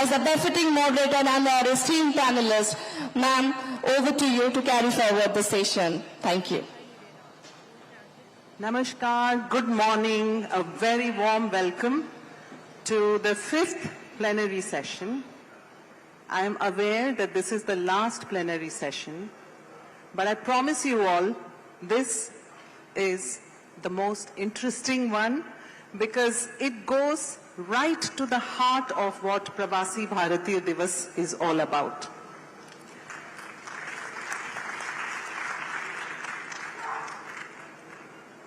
as a befitting moderator and our esteemed panelists. Ma'am, over to you to carry forward the session. Thank you. Namaskar, good morning, a very warm welcome to the 5th plenary session. I am aware that this is the last plenary session, but I promise you all, this is the most interesting one because it goes right to the heart of what Pravasi Bharatiya Divas is all about.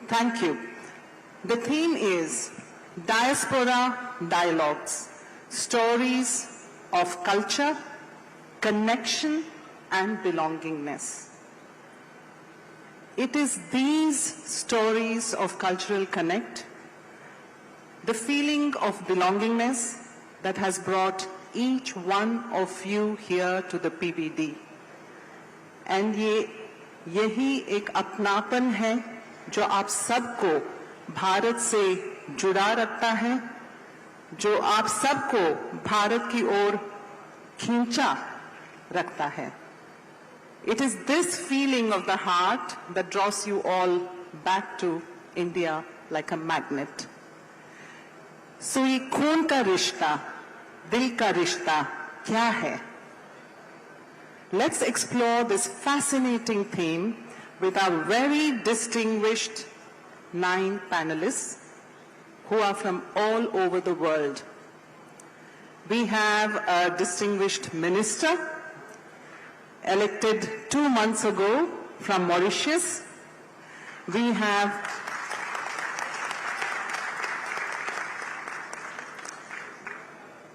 Thank you. The theme is Diaspora Dialogues, Stories of Culture, Connection and Belongingness. It is these stories of cultural connect, the feeling of belongingness that has brought each one of you here to the PBD. And यही एक अपनापन है जो आप सबको भारत से जुड़ा रखता है, जो आप सबको भारत की ओर खींचा रखता है. It is this feeling of the heart that draws you all back to India like a magnet. So ये खून का रिश्ता, दिल का रिश्ता क्या है? Let's explore this fascinating theme with our very distinguished 9 panelists who are from all over the world. We have a distinguished minister elected 2 months ago from Mauritius. We have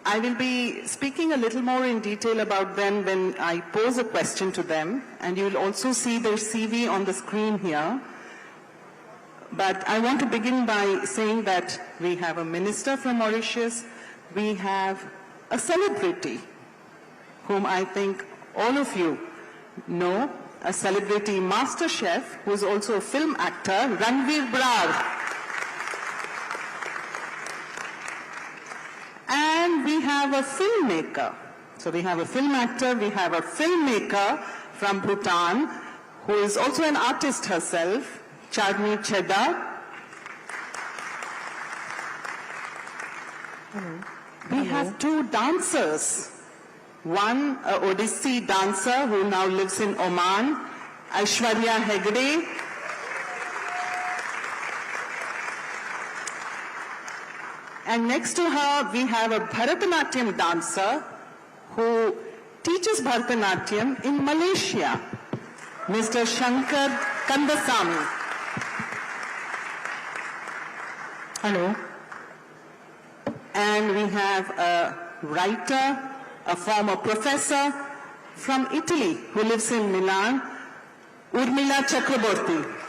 I will be speaking a little more in detail about them when I pose a question to them, and you will also see their CV on the screen here. But I want to begin by saying that we have a minister from Mauritius, we have a celebrity whom I think all of you know, a celebrity master chef who is also a film actor, Ranveer Brar. And we have a filmmaker. So we have a film actor, we have a filmmaker from Bhutan who is also an artist herself, Charmi Cheda. We have 2 dancers. One, a Odissi dancer who now lives in Oman, Aishwarya Hegde. And next to her, we have a Bharatanatyam dancer who teaches Bharatanatyam in Malaysia, Mr. Shankar Kandasamy. Hello. And we have a writer, a former professor from Italy who lives in Milan, Urmila Chakraborty.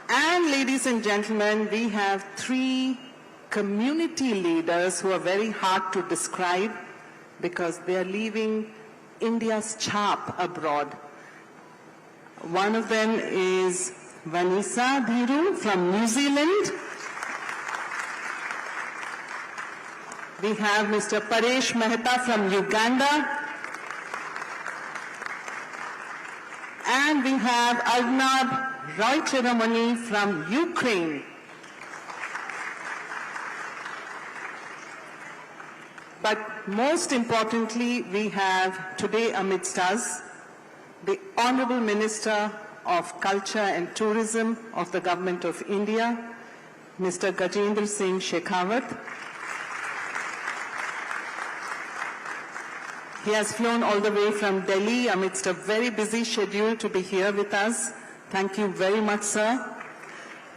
And ladies and gentlemen, we have 3 community leaders who are very hard to describe because they are leaving India's chap abroad. One of them is Vanessa Dhiru from New Zealand. We have Mr. Paresh Mehta from Uganda. And we have Arnab Roy Chiramani from Ukraine. But most importantly, we have today amidst us the Honorable Minister of Culture and Tourism of the Government of India, Mr. Gajendra Singh Shekhawat. He has flown all the way from Delhi amidst a very busy schedule to be here with us. Thank you very much, sir.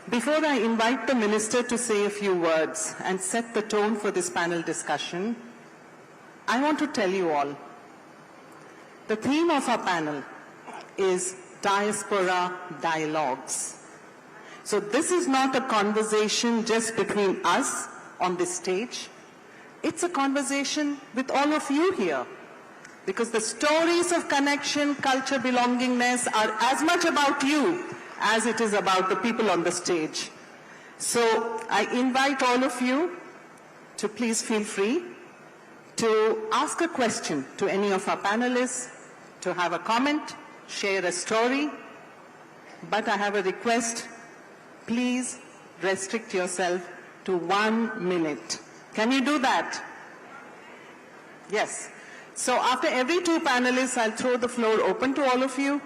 Before I invite the Minister to say a few words and set the tone for this panel discussion, I want to tell you all, the theme of our panel is Diaspora Dialogues. So this is not a conversation just between us on this stage. It's a conversation with all of you here. Because the stories of connection, culture, belongingness are as much about you as it is about the people on the stage. So I invite all of you to please feel free to ask a question to any of our panelists, to have a comment, share a story. But I have a request, please restrict yourself to 1 minute. Can you do that? Yes. So after every two panelists, I'll throw the floor open to all of you.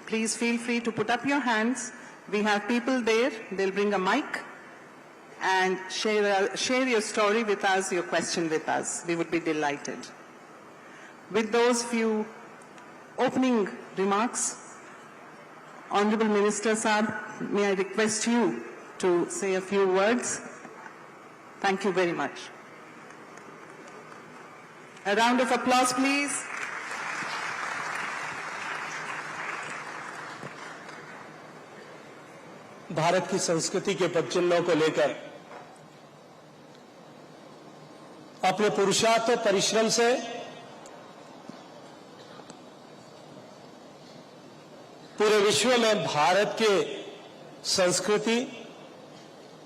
Please feel free to put up your hands. We have people there. They'll bring a mic and share your story with us, your question with us. We would be delighted. With those few opening remarks, Honorable Minister Saab, may I request you to say a few words? Thank you very much. A round of applause, please. Bharat की संस्कृति के पदचिन्हों को लेकर अपने पुरुषार्थ और परिश्रम से पूरे विश्व में भारत के संस्कृति,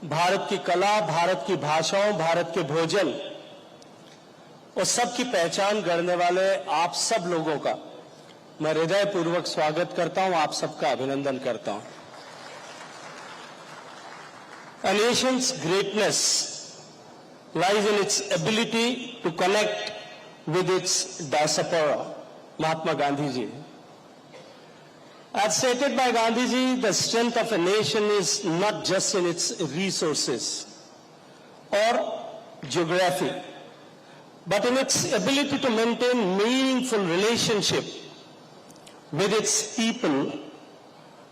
भारत की कला, भारत की भाषाओं, भारत के भोजन और सबकी पहचान करने वाले आप सब लोगों का मैं हृदयपूर्वक स्वागत करता हूं, आप सबका अभिनंदन करता हूं। A nation's greatness lies in its ability to connect with its diaspora, Mahatma Gandhi ji. As stated by Gandhi ji, the strength of a nation is not just in its resources or geography, but in its ability to maintain meaningful relationship with its people,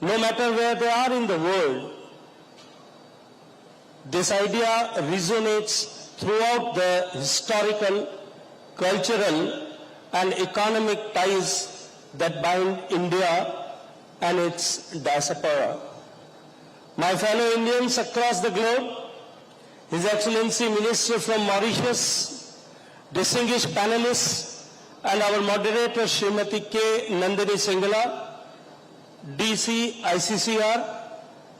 no matter where they are in the world. This idea resonates throughout the historical, cultural, and economic ties that bind India and its diaspora. My fellow Indians across the globe, His Excellency Minister from Mauritius, distinguished panelists, and our moderator Srimati K. Nandini Singhala, DC ICCR,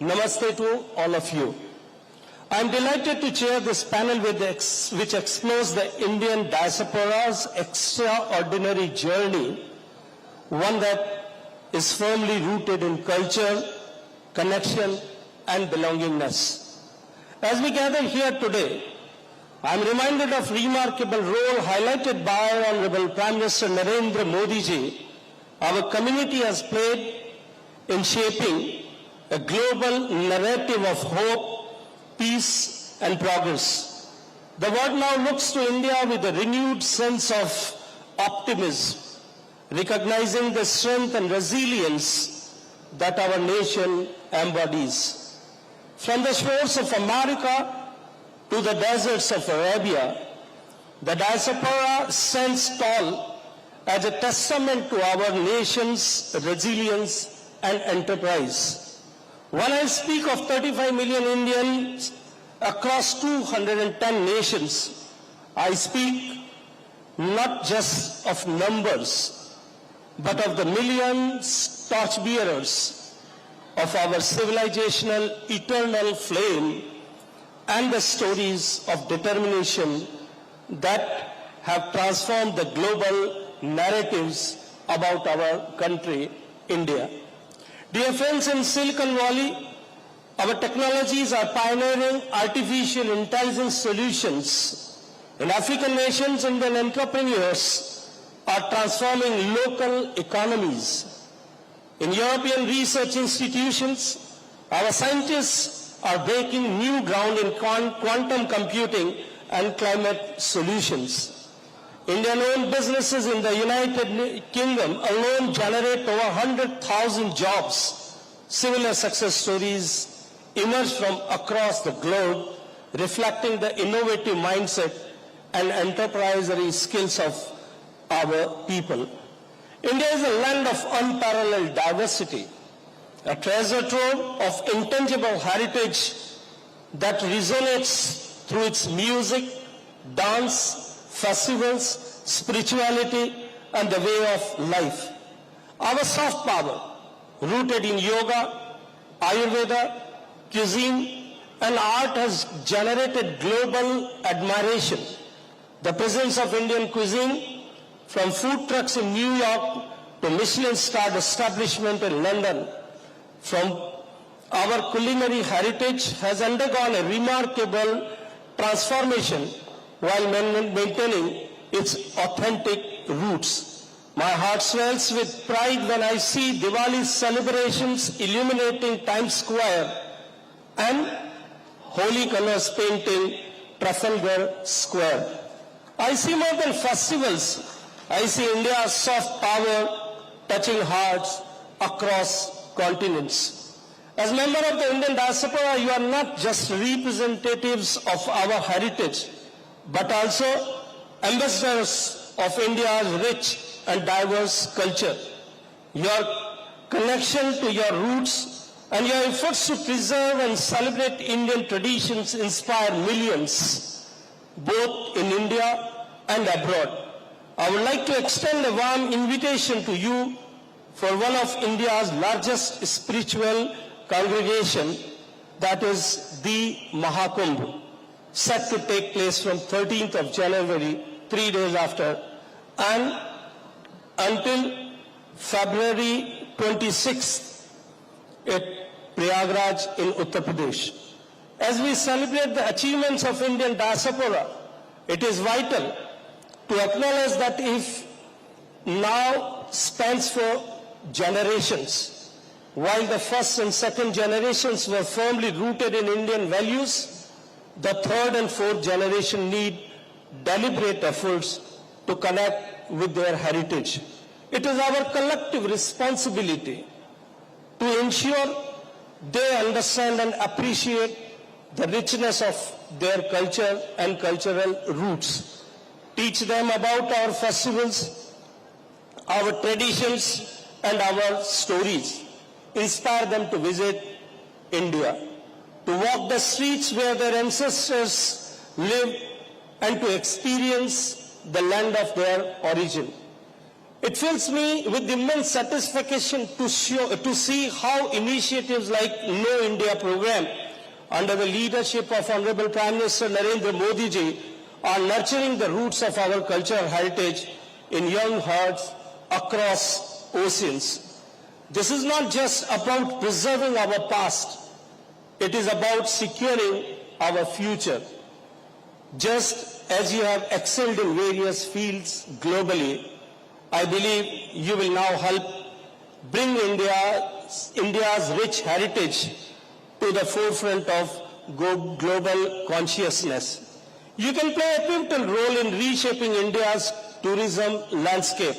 Namaste to all of you. I am delighted to chair this panel which explores the Indian diaspora's extraordinary journey, one that is firmly rooted in culture, connection, and belongingness. As we gather here today, I am reminded of remarkable role highlighted by Honorable Prime Minister Narendra Modi ji. Our community has played in shaping a global narrative of hope, peace and progress. The world now looks to India with a renewed sense of optimism, recognizing the strength and resilience that our nation embodies. From the shores of America to the deserts of Arabia, the diaspora stands tall as a testament to our nation's resilience and enterprise. When I speak of 35 million Indians across 210 nations, I speak not just of numbers, but of the millions torchbearers of our civilizational eternal flame and the stories of determination that have transformed the global narratives about our country, India. Dear friends, in Silicon Valley, our technologies are pioneering artificial intelligence solutions. In African nations, Indian entrepreneurs are transforming local economies. In European research institutions, our scientists are breaking new ground in quantum computing and climate solutions. Indian-owned businesses in the United Kingdom alone generate over 100,000 jobs. Similar success stories emerge from across the globe, reflecting the innovative mindset and enterprising skills of our people. India is a land of unparalleled diversity, a treasure trove of intangible heritage that resonates through its music, dance, festivals, spirituality, and the way of life. Our soft power, rooted in yoga, Ayurveda, cuisine, and art has generated global admiration. The presence of Indian cuisine, from food trucks in New York to Michelin-starred establishment in London, from our culinary heritage has undergone a remarkable transformation while maintaining its authentic roots. My heart swells with pride when I see Diwali celebrations illuminating Times Square and holy colors painting Trafalgar Square. I see more than festivals. I see India's soft power touching hearts across continents. As member of the Indian diaspora, you are not just representatives of our heritage, but also ambassadors of India's rich and diverse culture. Your connection to your roots and your efforts to preserve and celebrate Indian traditions inspire millions, both in India and abroad. I would like to extend a warm invitation to you for one of India's largest spiritual congregation, that is the Mahakumbh, set to take place from 13th of January, 3 days after, and until February 26th at Prayagraj in Uttar Pradesh. As we celebrate the achievements of Indian diaspora, it is vital to acknowledge that if now spans for generations, while the first and second generations were firmly rooted in Indian values, the third and fourth generation need deliberate efforts to connect with their heritage. It is our collective responsibility to ensure they understand and appreciate the richness of their culture and cultural roots. Teach them about our festivals, our traditions, and our stories. Inspire them to visit India, to walk the streets where their ancestors lived, and to experience the land of their origin. It fills me with immense satisfaction to see how initiatives like Know India program, under the leadership of Honorable Prime Minister Narendra Modi ji, are nurturing the roots of our cultural heritage in young hearts across oceans. This is not just about preserving our past, it is about securing our future. Just as you have excelled in various fields globally, I believe you will now help bring India's rich heritage to the forefront of global consciousness. You can play a pivotal role in reshaping India's tourism landscape.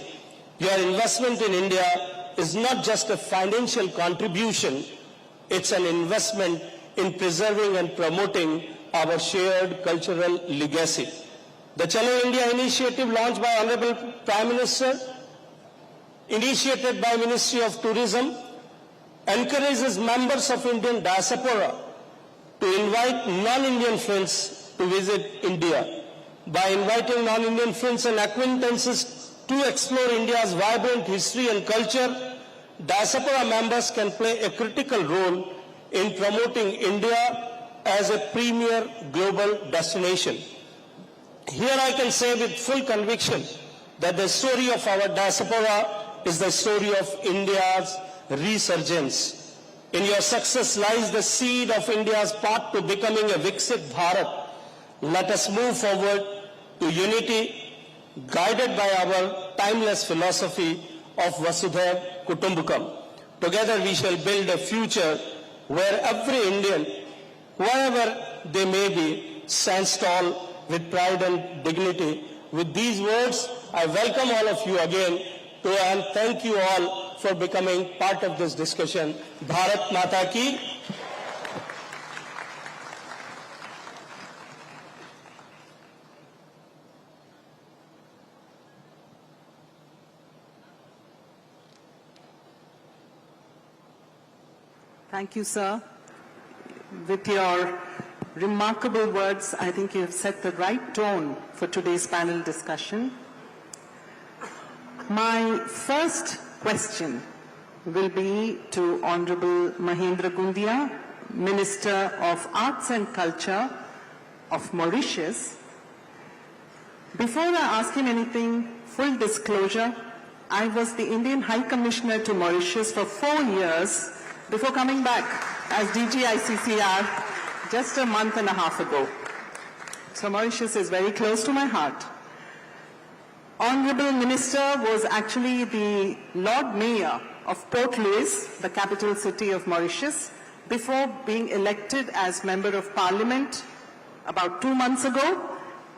Your investment in India is not just a financial contribution, it's an investment in preserving and promoting our shared cultural legacy. The Chalo India initiative launched by Honorable Prime Minister, initiated by Ministry of Tourism, encourages members of Indian diaspora to invite non-Indian friends to visit India. By inviting non-Indian friends and acquaintances to explore India's vibrant history and culture, diaspora members can play a critical role in promoting India as a premier global destination. Here I can say with full conviction that the story of our diaspora is the story of India's resurgence. In your success lies the seed of India's path to becoming a Viksit Bharat. Let us move forward to unity, guided by our timeless philosophy of Vasudhaiv Kutumbakam. Together we shall build a future where every Indian, wherever they may be, stands tall with pride and dignity. With these words, I welcome all of you again and thank you all for becoming part of this discussion. Bharat Mata Ki. Thank you, sir. With your remarkable words, I think you have set the right tone for today's panel discussion. My first question will be to Honorable Mahendra Gundia, Minister of Arts and Culture of Mauritius. Before I ask him anything, full disclosure, I was the Indian High Commissioner to Mauritius for 4 years before coming back as DG ICCR just a month and a half ago. So Mauritius is very close to my heart. Honorable Minister was actually the Lord Mayor of Port Louis, the capital city of Mauritius, before being elected as Member of Parliament about 2 months ago,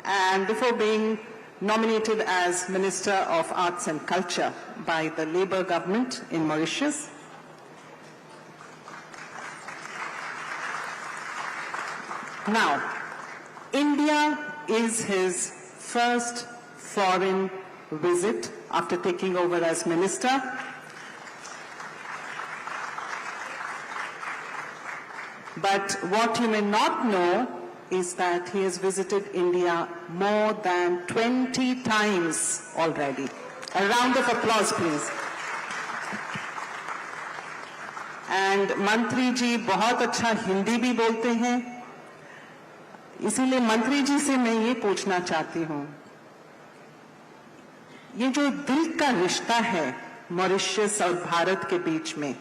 and before being nominated as Minister of Arts and Culture by the Labour government in Mauritius. Now, India is his first foreign visit after taking over as minister. But what you may not know is that he has visited India more than 20 times already. A round of applause, please. And मंत्री जी बहुत अच्छा हिंदी भी बोलते हैं, इसीलिए मंत्री जी से मैं ये पूछना चाहती हूँ, ये जो दिल का रिश्ता है मॉरिशस और भारत के बीच में,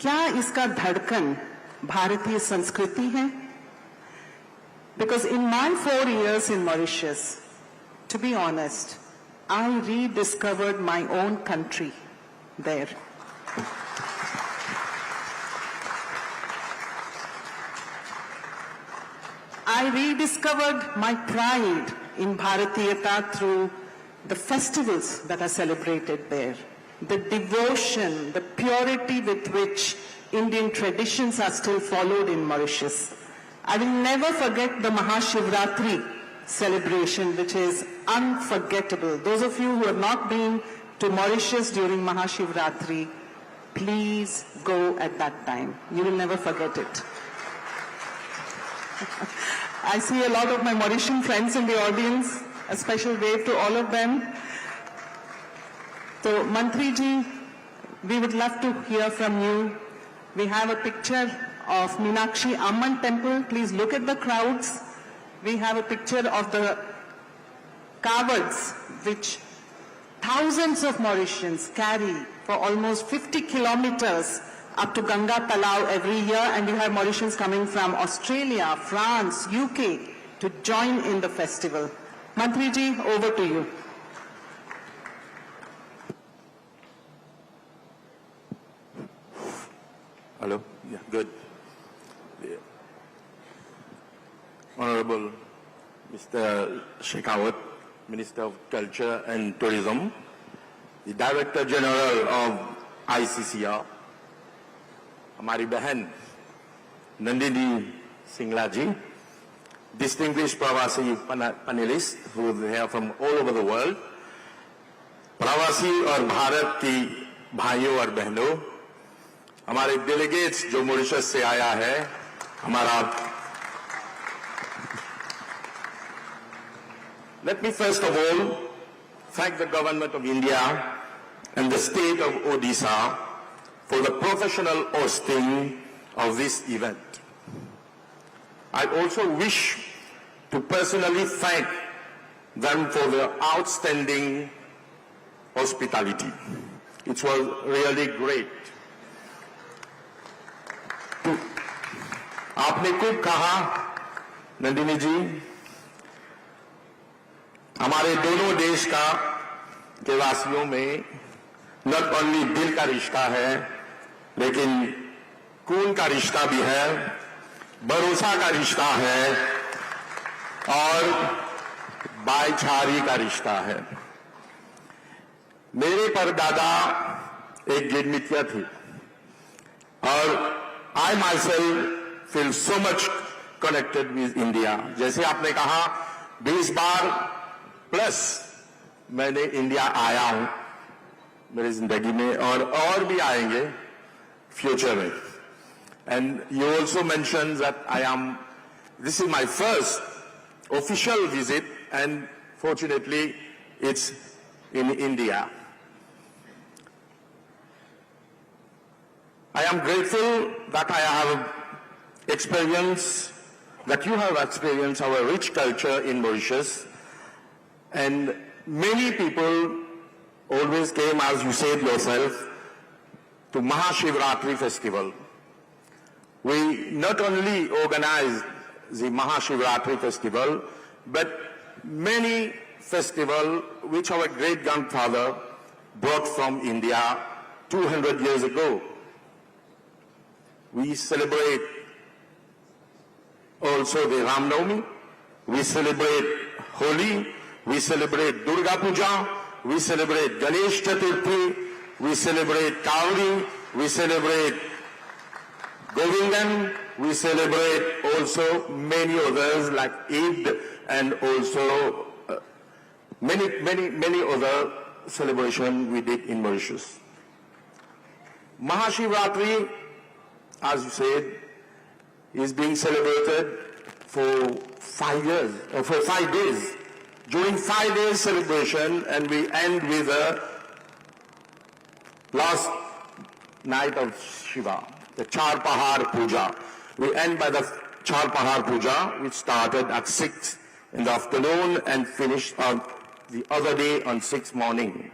क्या इसका धड़कन भारतीय संस्कृति है? Because in my 4 years in Mauritius, to be honest, I rediscovered my own country there. I rediscovered my pride in Bharatiyata through the festivals that are celebrated there, the devotion, the purity with which Indian traditions are still followed in Mauritius. I will never forget the Mahashivratri celebration, which is unforgettable. Those of you who have not been to Mauritius during Mahashivratri, please go at that time. You will never forget it. I see a lot of my Mauritian friends in the audience. A special wave to all of them. So, Mantri ji, we would love to hear from you. We have a picture of Meenakshi Amman temple. Please look at the crowds. We have a picture of the carvats which thousands of Mauritians carry for almost 50 kilometers up to Ganga Talao every year, and you have Mauritians coming from Australia, France, UK to join in the festival. Mantri ji, over to you. Hello? Yeah, good. Yeah. Honorable Mr. Shekhawat, Minister of Culture and Tourism, the Director General of ICCR, हमारी बहन नंदिनी सिंगला जी, distinguished Pravasi panelists who are here from all over the world, प्रवासी और भारत की भाइयों और बहनों, हमारे delegates जो मॉरिशस से आया है, हमारा Let me first of all thank the Government of India and the State of Odisha for the professional hosting of this event. I also wish to personally thank them for their outstanding hospitality. It was really great. आपने खूब कहा नंदिनी जी, हमारे दोनों देश का के वासियों में नॉट ओनली दिल का रिश्ता है, लेकिन खून का रिश्ता भी है, भरोसा का रिश्ता है और भाईचारे का रिश्ता है। मेरे परदादा एक गिरमितिया थे और I myself feel so much connected with India. जैसे आपने कहा 20 बार प्लस मैंने इंडिया आया हूं मेरी जिंदगी में और भी आएंगे फ्यूचर में. And you also mentioned that this is my first official visit, and fortunately it's in India. I am grateful that I have experience, that you have experienced our rich culture in Mauritius. And many people always came, as you said yourself, to Mahashivratri festival. We not only organize the Mahashivratri festival, but many festivals which our great-grandfather brought from India 200 years ago. We celebrate also the Ram Navami, we celebrate Holi, we celebrate Durga Puja, we celebrate Ganesh Chaturthi, we celebrate Kavri, we celebrate Govindan, we celebrate also many others like Eid and also many other celebrations we did in Mauritius. Mahashivratri, as you said, is being celebrated for 5 years, or for 5 days. During 5 days celebration, and we end with the last night of Shiva, the Char Pahar Puja. We end by the Char Pahar Puja, which started at 6 in the afternoon and finished on the other day on 6 morning.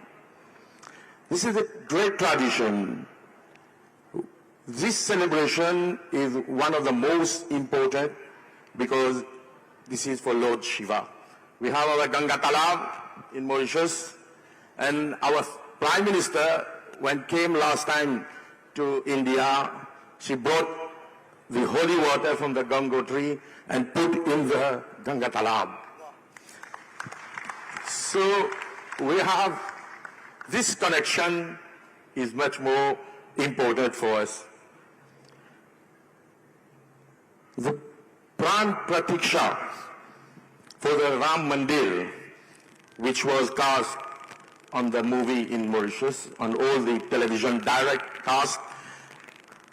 This is a great tradition. This celebration is one of the most important because this is for Lord Shiva. We have our Ganga Talab in Mauritius, and our Prime Minister, when came last time to India, she brought the holy water from the Gangotri and put in the Ganga Talab. So we have this connection is much more important for us. The Pran Pratiksha for the Ram Mandir, which was cast on the movie in Mauritius, on all the television direct cast,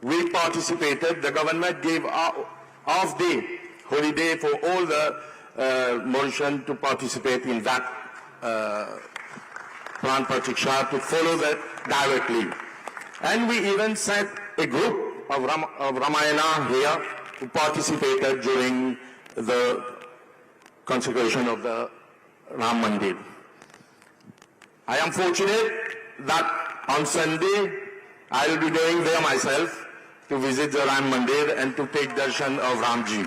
we participated. The government gave off day, holiday for all the Mauritians to participate in that Pran Pratiksha, to follow that directly. And we even sent a group of Ramayana here who participated during the consecration of the Ram Mandir. I am fortunate that on Sunday I will be going there myself to visit the Ram Mandir and to take darshan of Ramji.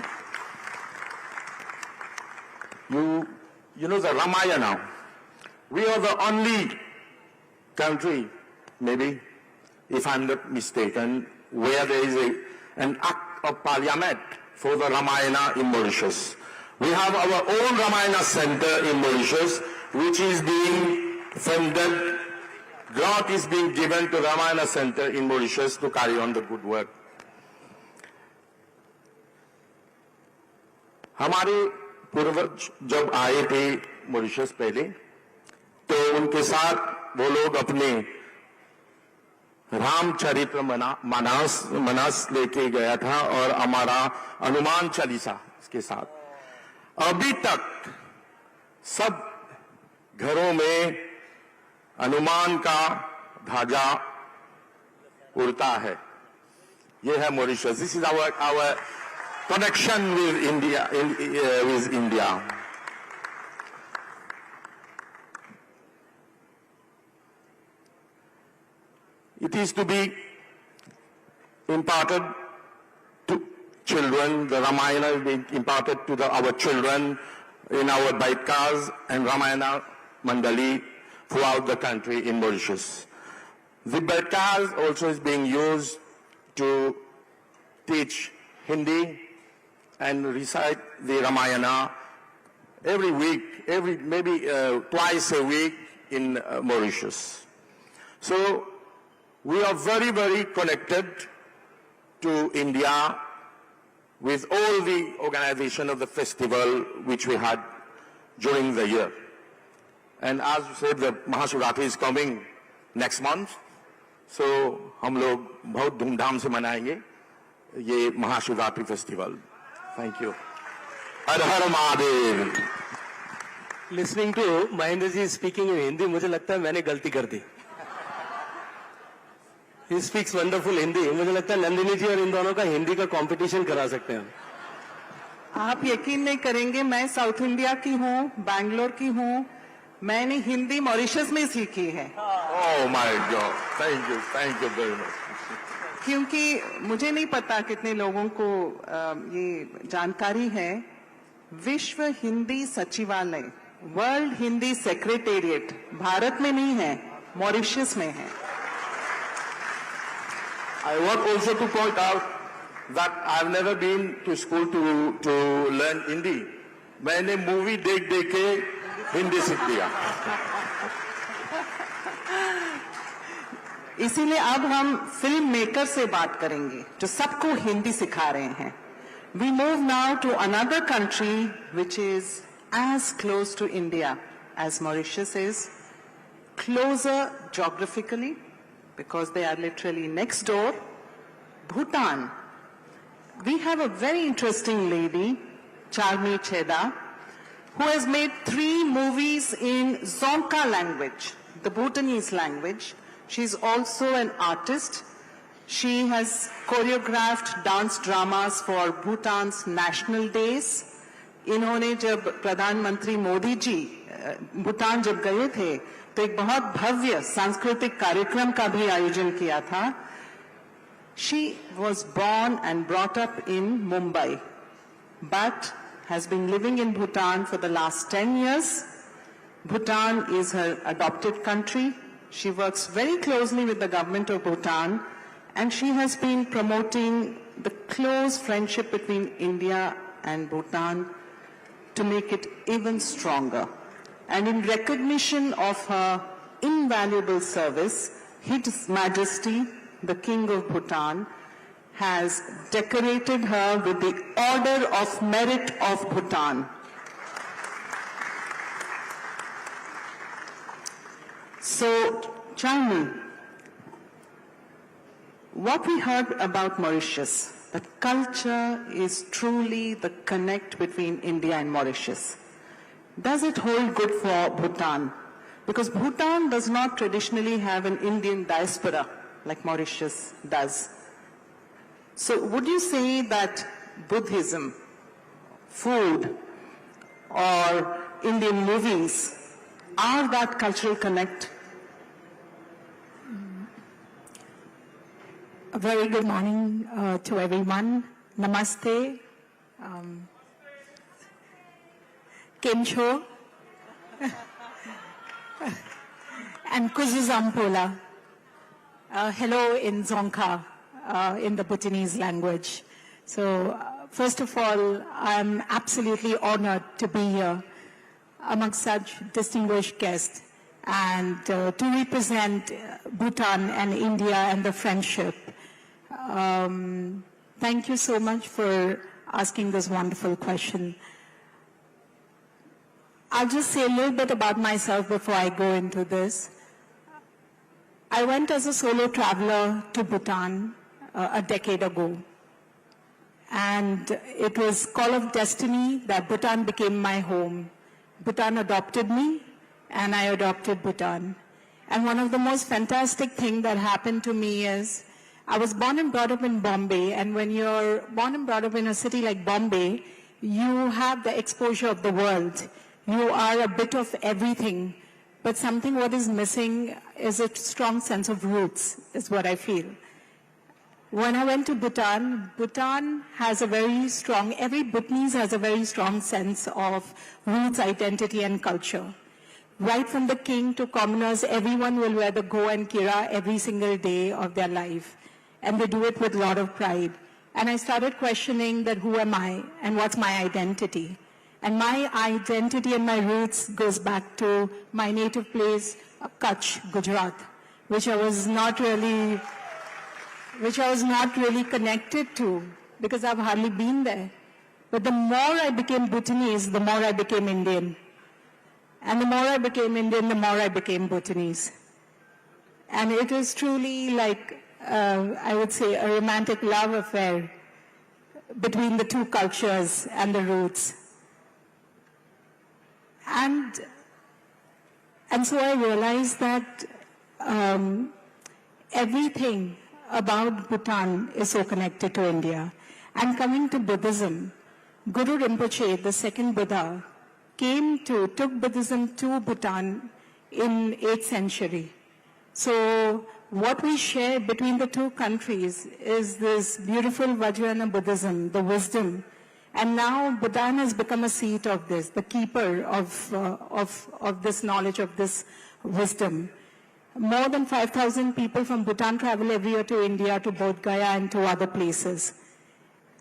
You know the Ramayana. We are the only country, maybe, if I'm not mistaken, where there is an act of parliament for the Ramayana in Mauritius. We have our own Ramayana center in Mauritius, which is being funded. Grant is being given to Ramayana center in Mauritius to carry on the good work. हमारे पूर्वज जब आए थे Mauritius पहले, तो उनके साथ वो लोग अपने रामचरित्र मानस लेके गया था और हमारा हनुमान चालीसा इसके साथ। अभी तक सब घरों में हनुमान का ध्वजा उड़ता है। ये है Mauritius. This is our connection with India. With India. It is to be imparted to children. The Ramayana is being imparted to our children in our Baikas and Ramayana Mandali throughout the country in Mauritius. The Baikas also is being used to teach Hindi and recite the Ramayana every week, maybe twice a week in Mauritius. So we are very, very connected to India with all the organization of the festival which we had during the year. And as you said, the Mahashivratri is coming next month. So हम लोग बहुत धूमधाम से मनाएंगे ये Mahashivratri festival. Thank you. Her her Mahadev. Listening to Mahendra ji speaking in Hindi, मुझे लगता है मैंने गलती कर दी। He speaks wonderful Hindi. मुझे लगता है नंदिनी जी और इन दोनों का हिंदी का कंपटीशन करा सकते हैं. आप यकीन नहीं करेंगे, मैं साउथ इंडिया की हूँ, बैंगलोर की हूँ. मैंने हिंदी मॉरिशस में सीखी है. Oh my God! Thank you very much. क्योंकि मुझे नहीं पता कितने लोगों को ये जानकारी है. विश्व हिंदी सचिवालय, वर्ल्ड हिंदी सेक्रेटेरिएट भारत में नहीं है, मॉरिशस में है. I want also to point out that I've never been to school to learn Hindi. मैंने मूवी देख के हिंदी सीख लिया. इसीलिए अब हम फिल्म मेकर से बात करेंगे जो सबको हिंदी सिखा रहे हैं. We move now to another country which is as close to India as Mauritius is, closer geographically because they are literally next door, Bhutan. We have a very interesting lady, Charmi Cheda, who has made 3 movies in Zonka language, the Bhutanese language. She's also an artist. She has choreographed dance dramas for Bhutan's national days. इन्होंने जब प्रधानमंत्री मोदी जी भूटान जब गए थे तो एक बहुत भव्य सांस्कृतिक कार्यक्रम का भी आयोजन किया था. She was born and brought up in Mumbai, but has been living in Bhutan for the last 10 years. Bhutan is her adopted country. She works very closely with the government of Bhutan, and she has been promoting the close friendship between India and Bhutan to make it even stronger. And in recognition of her invaluable service, His Majesty, the King of Bhutan, has decorated her with the Order of Merit of Bhutan. So, Charmi, what we heard about Mauritius, that culture is truly the connect between India and Mauritius. Does it hold good for Bhutan? Because Bhutan does not traditionally have an Indian diaspora like Mauritius does. So would you say that Buddhism, food, or Indian movies are that cultural connect? A very good morning to everyone. Namaste. Kemcho. And Kuzuzampola. Hello in Zonka, in the Bhutanese language. So, first of all, I'm absolutely honored to be here amongst such distinguished guests and to represent Bhutan and India and the friendship. Thank you so much for asking this wonderful question. I'll just say a little bit about myself before I go into this. I went as a solo traveler to Bhutan a decade ago. And it was call of destiny that Bhutan became my home. Bhutan adopted me, and I adopted Bhutan. And one of the most fantastic things that happened to me is, I was born and brought up in Bombay, and when you're born and brought up in a city like Bombay, you have the exposure of the world. You are a bit of everything, but something what is missing is a strong sense of roots, is what I feel. When I went to Bhutan, Bhutan has a very strong, every Bhutanese has a very strong sense of roots, identity, and culture. Right from the king to commoners, everyone will wear the go and kira every single day of their life. And they do it with a lot of pride. And I started questioning that who am I and what's my identity? And my identity and my roots goes back to my native place, Kutch, Gujarat, which I was not really connected to because I've hardly been there. But the more I became Bhutanese, the more I became Indian. And the more I became Indian, the more I became Bhutanese. And it was truly like, I would say, a romantic love affair between the two cultures and the roots. And so I realized that everything about Bhutan is so connected to India. And coming to Buddhism, Guru Rinpoche, the second Buddha, took Buddhism to Bhutan in 8th century. So what we share between the two countries is this beautiful Vajrayana Buddhism, the wisdom. And now Bhutan has become a seat of this, the keeper of this knowledge, of this wisdom. More than 5,000 people from Bhutan travel every year to India, to Bodh Gaya and to other places.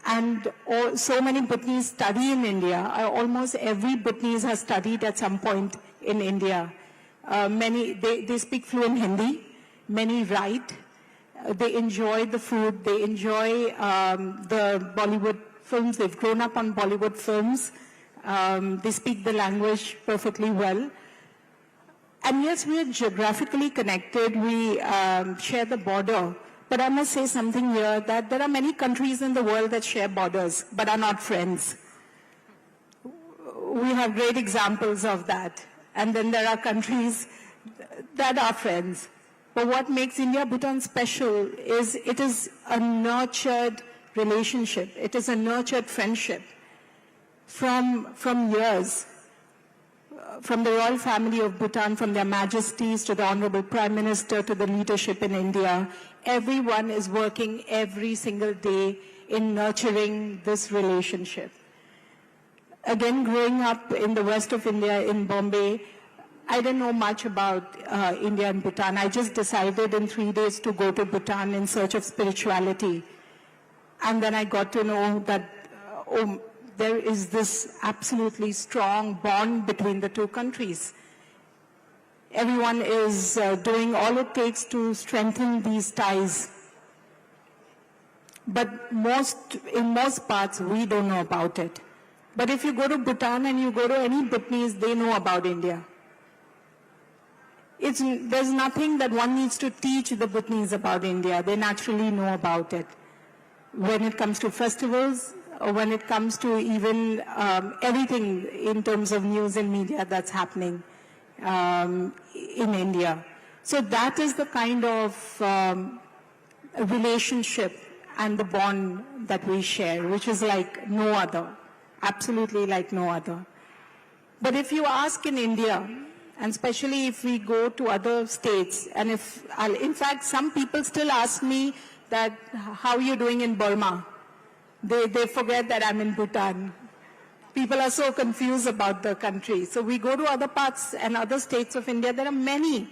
And so many Bhutanese study in India. Almost every Bhutanese has studied at some point in India. They speak fluent Hindi. Many write. They enjoy the food. They enjoy the Bollywood films. They've grown up on Bollywood films. They speak the language perfectly well. And yes, we are geographically connected. We share the border. But I must say something here, that there are many countries in the world that share borders, but are not friends. We have great examples of that. And then there are countries that are friends. But what makes India-Bhutan special is it is a nurtured relationship. It is a nurtured friendship from years. From the royal family of Bhutan, from their majesties to the Honorable Prime Minister to the leadership in India, everyone is working every single day in nurturing this relationship. Again, growing up in the west of India, in Bombay, I didn't know much about India and Bhutan. I just decided in 3 days to go to Bhutan in search of spirituality. And then I got to know that there is this absolutely strong bond between the two countries. Everyone is doing all it takes to strengthen these ties. But in most parts, we don't know about it. But if you go to Bhutan and you go to any Bhutanese, they know about India. There's nothing that one needs to teach the Bhutanese about India. They naturally know about it. When it comes to festivals, or when it comes to even everything in terms of news and media that's happening in India. So that is the kind of relationship and the bond that we share, which is like no other, absolutely like no other. But if you ask in India, and especially if we go to other states, and in fact, some people still ask me that, how are you doing in Burma? They forget that I'm in Bhutan. People are so confused about the country. So we go to other parts and other states of India. There are many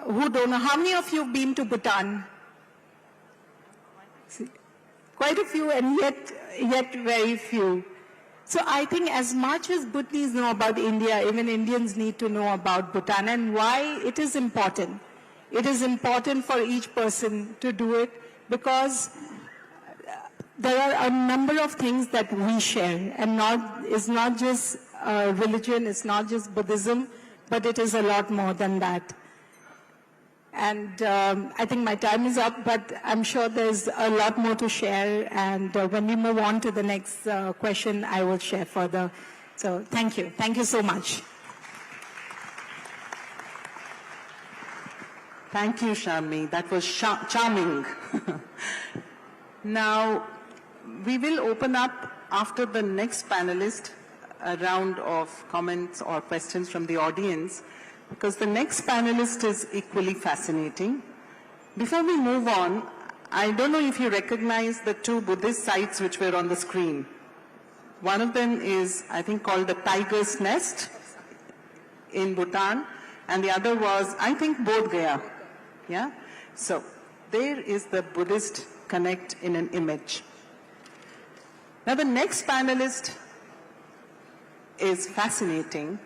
who don't know. How many of you have been to Bhutan? Quite a few, and yet very few. So I think as much as Bhutanese know about India, even Indians need to know about Bhutan and why it is important. It is important for each person to do it because there are a number of things that we share, and it's not just religion, it's not just Buddhism, but it is a lot more than that. And I think my time is up, but I'm sure there's a lot more to share, and when we move on to the next question, I will share further. So thank you. Thank you so much. Thank you, Shammi. That was charming. Now, we will open up after the next panelist a round of comments or questions from the audience, because the next panelist is equally fascinating. Before we move on, I don't know if you recognize the two Buddhist sites which were on the screen. One of them is, I think, called the Tiger's Nest in Bhutan, and the other was, I think, Bodh Gaya. Yeah? So, there is the Buddhist connect in an image. Now, the next panelist is fascinating.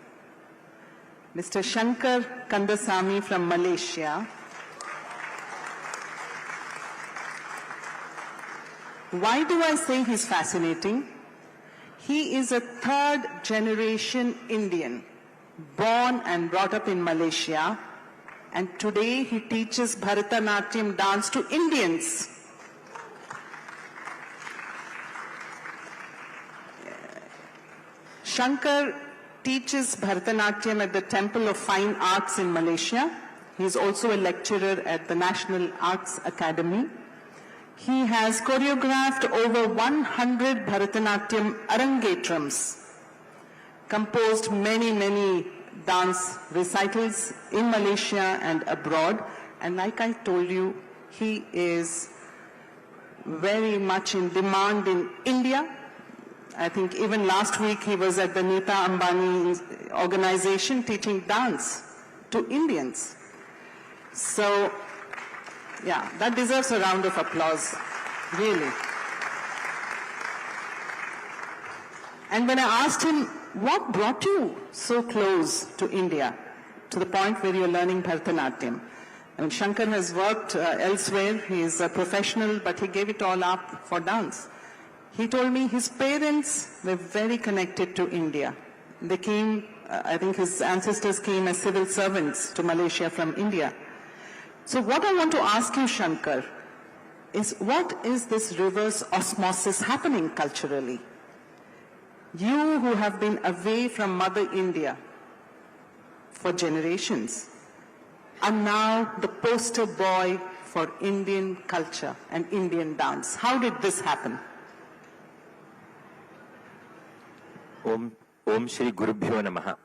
Mr. Shankar Kandasamy from Malaysia. Why do I say he's fascinating? He is a third-generation Indian, born and brought up in Malaysia, and today he teaches Bharatanatyam dance to Indians. Shankar teaches Bharatanatyam at the Temple of Fine Arts in Malaysia. He is also a lecturer at the National Arts Academy. He has choreographed over 100 Bharatanatyam Arangetrams, composed many dance recitals in Malaysia and abroad. And like I told you, he is very much in demand in India. I think even last week he was at the Nita Ambani organization teaching dance to Indians. So, yeah, that deserves a round of applause, really. And when I asked him, what brought you so close to India, to the point where you're learning Bharatanatyam? I mean, Shankar has worked elsewhere, he is a professional, but he gave it all up for dance. He told me his parents were very connected to India. They came, I think his ancestors came as civil servants to Malaysia from India. So what I want to ask you, Shankar, is what is this reverse osmosis happening culturally? You who have been away from Mother India for generations are now the poster boy for Indian culture and Indian dance. How did this happen? Om Shri Gurubhyo Namaha.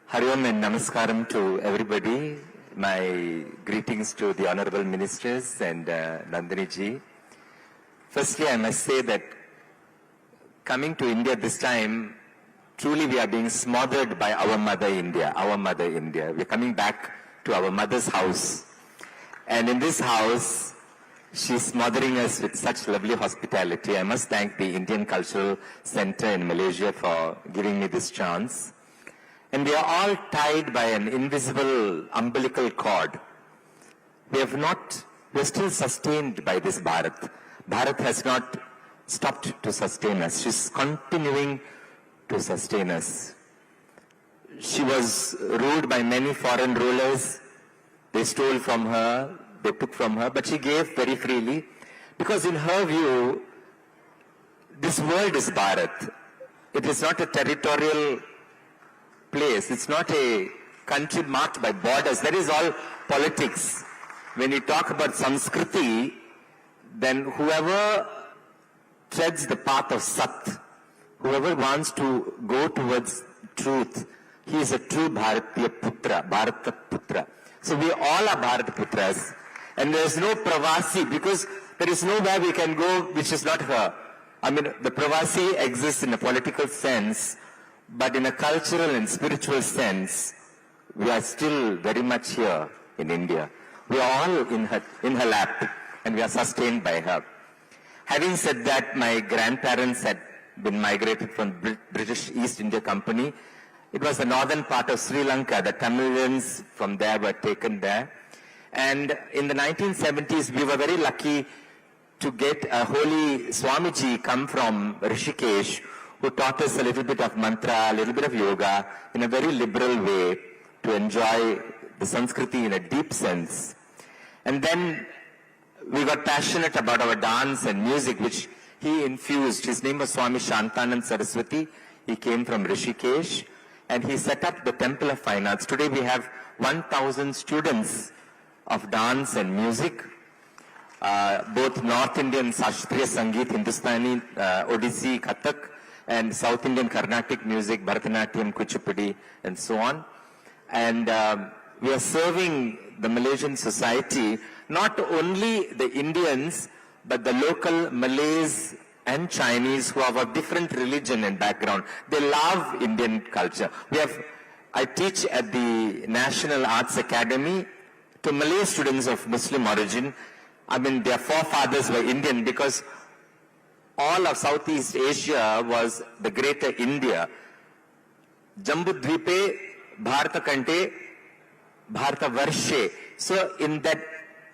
Hari Om and Namaskaram to everybody. My greetings to the Honorable Ministers and Nandini ji. Firstly, I must say that coming to India this time, truly we are being smothered by our Mother India, our Mother India. We are coming back to our mother's house. And in this house, she's smothering us with such lovely hospitality. I must thank the Indian Cultural Center in Malaysia for giving me this chance. And we are all tied by an invisible umbilical cord. We are still sustained by this Bharat. Bharat has not stopped to sustain us. She's continuing to sustain us. She was ruled by many foreign rulers. They stole from her, they took from her, but she gave very freely. Because in her view, this world is Bharat. It is not a territorial place. It's not a country marked by borders. That is all politics. When you talk about Sanskriti, then whoever treads the path of Sat, whoever wants to go towards truth, he is a true Bharatiya Putra, Bharata Putra. So we all are Bharata Putras. And there is no Pravasi, because there is nowhere we can go which is not her. I mean, the Pravasi exists in a political sense, but in a cultural and spiritual sense, we are still very much here in India. We are all in her lap, and we are sustained by her. Having said that, my grandparents had been migrated from British East India Company. It was the northern part of Sri Lanka. The Tamilians from there were taken there. And in the 1970s, we were very lucky to get a holy Swamiji come from Rishikesh, who taught us a little bit of mantra, a little bit of yoga, in a very liberal way to enjoy the Sanskriti in a deep sense. And then we got passionate about our dance and music, which he infused. His name was Swami Shantanand Saraswati. He came from Rishikesh, and he set up the Temple of Fine Arts. Today we have 1,000 students of dance and music, both North Indian Shastriya Sangeet, Hindustani, Odissi, Kathak, and South Indian Carnatic music, Bharatanatyam, Kuchipudi, and so on. And we are serving the Malaysian society, not only the Indians, but the local Malays and Chinese who have a different religion and background. They love Indian culture. I teach at the National Arts Academy to Malay students of Muslim origin. I mean, their forefathers were Indian because all of Southeast Asia was the greater India. Jambudvipe, Bharata Kante, Bharata Varshe. So in that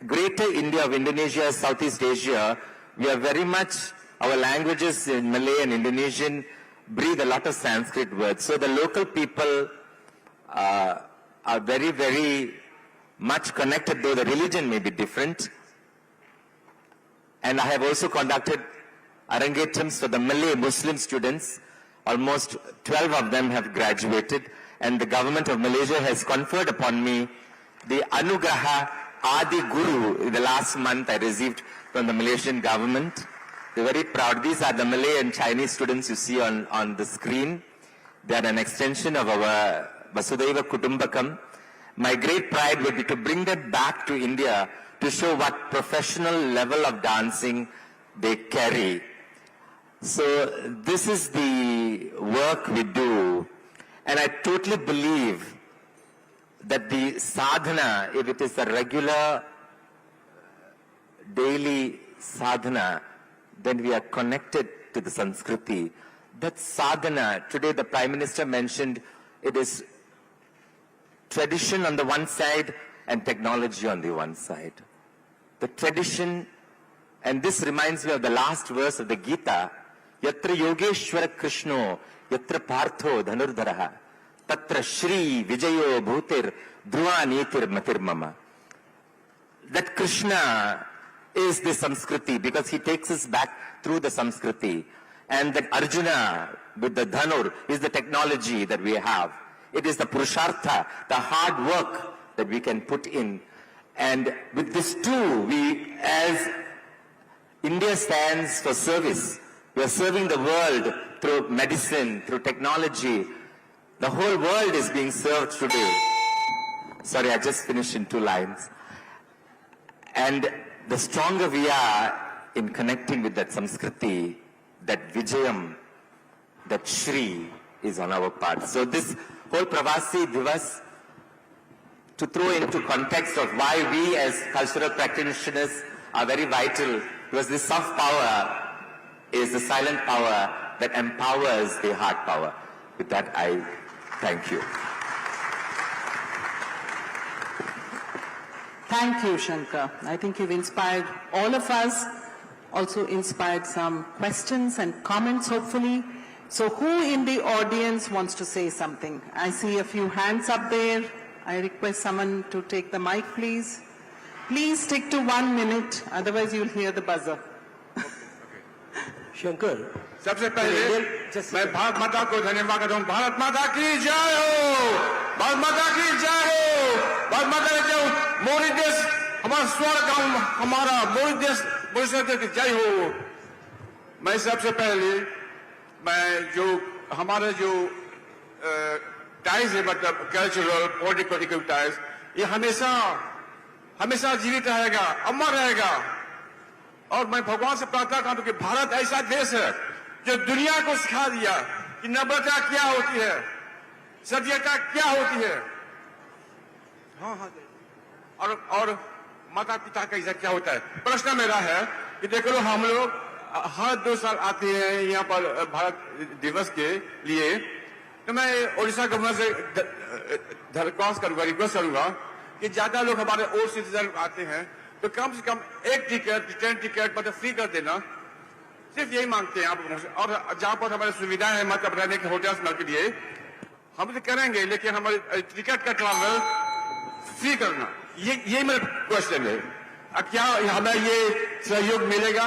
greater India of Indonesia, Southeast Asia, we are very much, our languages in Malay and Indonesian breathe a lot of Sanskrit words. So the local people are very, very much connected, though the religion may be different. And I have also conducted Arangetrams for the Malay Muslim students. Almost 12 of them have graduated, and the government of Malaysia has conferred upon me the Anugraha Adi Guru in the last month I received from the Malaysian government. We're very proud. These are the Malay and Chinese students you see on the screen. They are an extension of our Vasudhaiva Kutumbakam. My great pride would be to bring them back to India to show what professional level of dancing they carry. So this is the work we do. And I totally believe that the sadhana, if it is a regular daily sadhana, then we are connected to the Sanskriti. That sadhana, today the Prime Minister mentioned, it is tradition on the one side and technology on the one side. The tradition, and this reminds me of the last verse of the Gita, Yatra Yogeshwara Krishno, Yatra Partho Dhanurdharaha, Tatra Shri Vijayo Bhutir Dhruva Nitir Matir Mama. That Krishna is the Samskriti because he takes us back through the Samskriti. And that Arjuna with the Dhanur is the technology that we have. It is the Purushartha, the hard work that we can put in. And with this too, we, as India stands for service, we are serving the world through medicine, through technology. The whole world is being served today. Sorry, I just finished in 2 lines. And the stronger we are in connecting with that Samskriti, that Vijayam, that Shri is on our part. So this whole Pravasi Divas, to throw into context of why we as cultural practitioners are very vital, because this soft power is the silent power that empowers the hard power. With that, I thank you. Thank you, Shankar. I think you've inspired all of us, also inspired some questions and comments, hopefully. So who in the audience wants to say something? I see a few hands up there. I request someone to take the mic, please. Please stick to 1 minute, otherwise you'll hear the buzzer. Shankar, सबसे पहले मैं भारत माता को धन्यवाद करता हूँ। भारत माता की जय हो, भारत माता की जय हो, भारत माता की जय हो। मॉरिशस हमारा स्वर्ग, हमारा मॉरिशस की जय हो। मैं सबसे पहले मैं जो हमारा जो टाइज है, मतलब कल्चरल पॉलिटिकल टाइज, ये हमेशा हमेशा जीवित रहेगा, अमर रहेगा। और मैं भगवान से प्रार्थना करता हूं कि भारत ऐसा देश है जो दुनिया को सिखा दिया कि नम्रता क्या होती है, सभ्यता क्या होती है। और माता पिता का इज्जत क्या होता है। प्रश्न मेरा है कि देखो हम लोग हर 2 साल आते हैं यहाँ पर भारत दिवस के लिए, तो मैं ओडिशा गवर्नमेंट से दरख्वास्त करूंगा, रिक्वेस्ट करूंगा कि ज्यादा लोग हमारे ओल्ड सिटीजन आते हैं तो कम से कम 1 टिकट, ट्रेन टिकट मतलब फ्री कर देना। सिर्फ यही मांगते हैं आप लोगों से। और जहां पर हमारी सुविधाएं हैं, मतलब रहने के होटल्स के लिए हम तो करेंगे, लेकिन हमारे टिकट का ट्रैवल फ्री करना, ये मेरा क्वेश्चन है। क्या हमें ये सहयोग मिलेगा,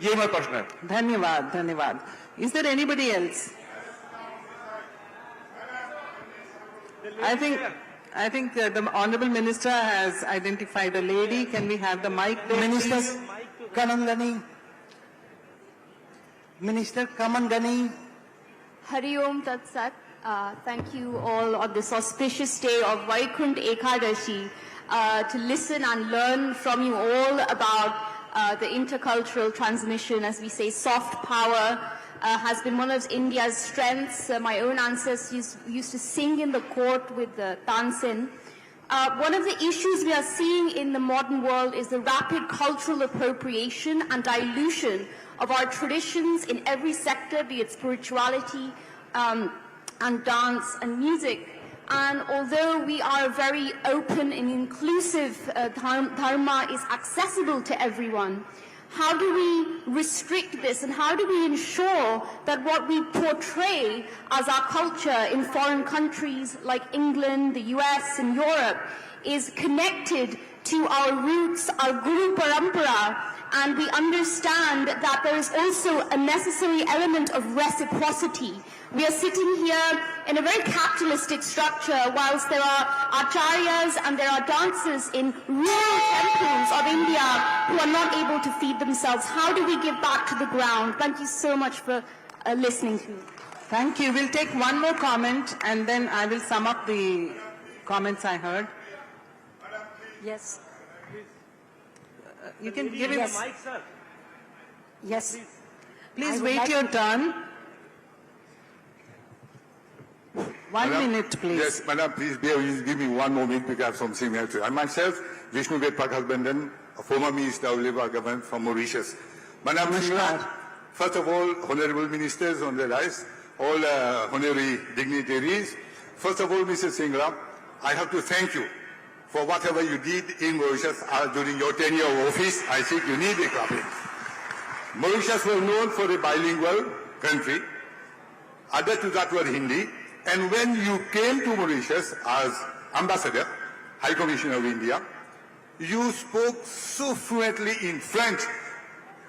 ये मेरा प्रश्न है। धन्यवाद, धन्यवाद। Is there anybody else? I think the Honorable Minister has identified a lady. Can we have the mic there, Minister please? Kamangani. Minister Kamangani. Hari Om Tat Sat. Thank you all on this auspicious day of Vaikunth Ekadashi to listen and learn from you all about the intercultural transmission, as we say, soft power. Has been one of India's strengths. My own ancestors used to sing in the court with the tansin. One of the issues we are seeing in the modern world is the rapid cultural appropriation and dilution of our traditions in every sector, be it spirituality and dance and music. And although we are very open and inclusive, dharma is accessible to everyone. How do we restrict this, and how do we ensure that what we portray as our culture in foreign countries like England, the US, and Europe is connected to our roots, our Guru Parampara, and we understand that there is also a necessary element of reciprocity. We are sitting here in a very capitalistic structure, whilst there are acharyas and there are dancers in rural temples of India who are not able to feed themselves. How do we give back to the ground? Thank you so much for listening to me. Thank you. We'll take one more comment and then I will sum up the comments I heard. Yes. You can give it. Yes. Please wait your turn. 1 minute, please. Yes, Madam, please give me 1 more minute because I have something else. I myself, Vishnu Prakash Bandan, a former Minister of Labour Government from Mauritius. Madam Singla, first of all, honourable ministers on the rise, all honorary dignitaries. First of all, Mr. Singla, I have to thank you for whatever you did in Mauritius during your tenure of office. I think you need a clapping. Mauritius was known for a bilingual country. Other to that were Hindi. And when you came to Mauritius as ambassador, High Commissioner of India, you spoke so fluently in French.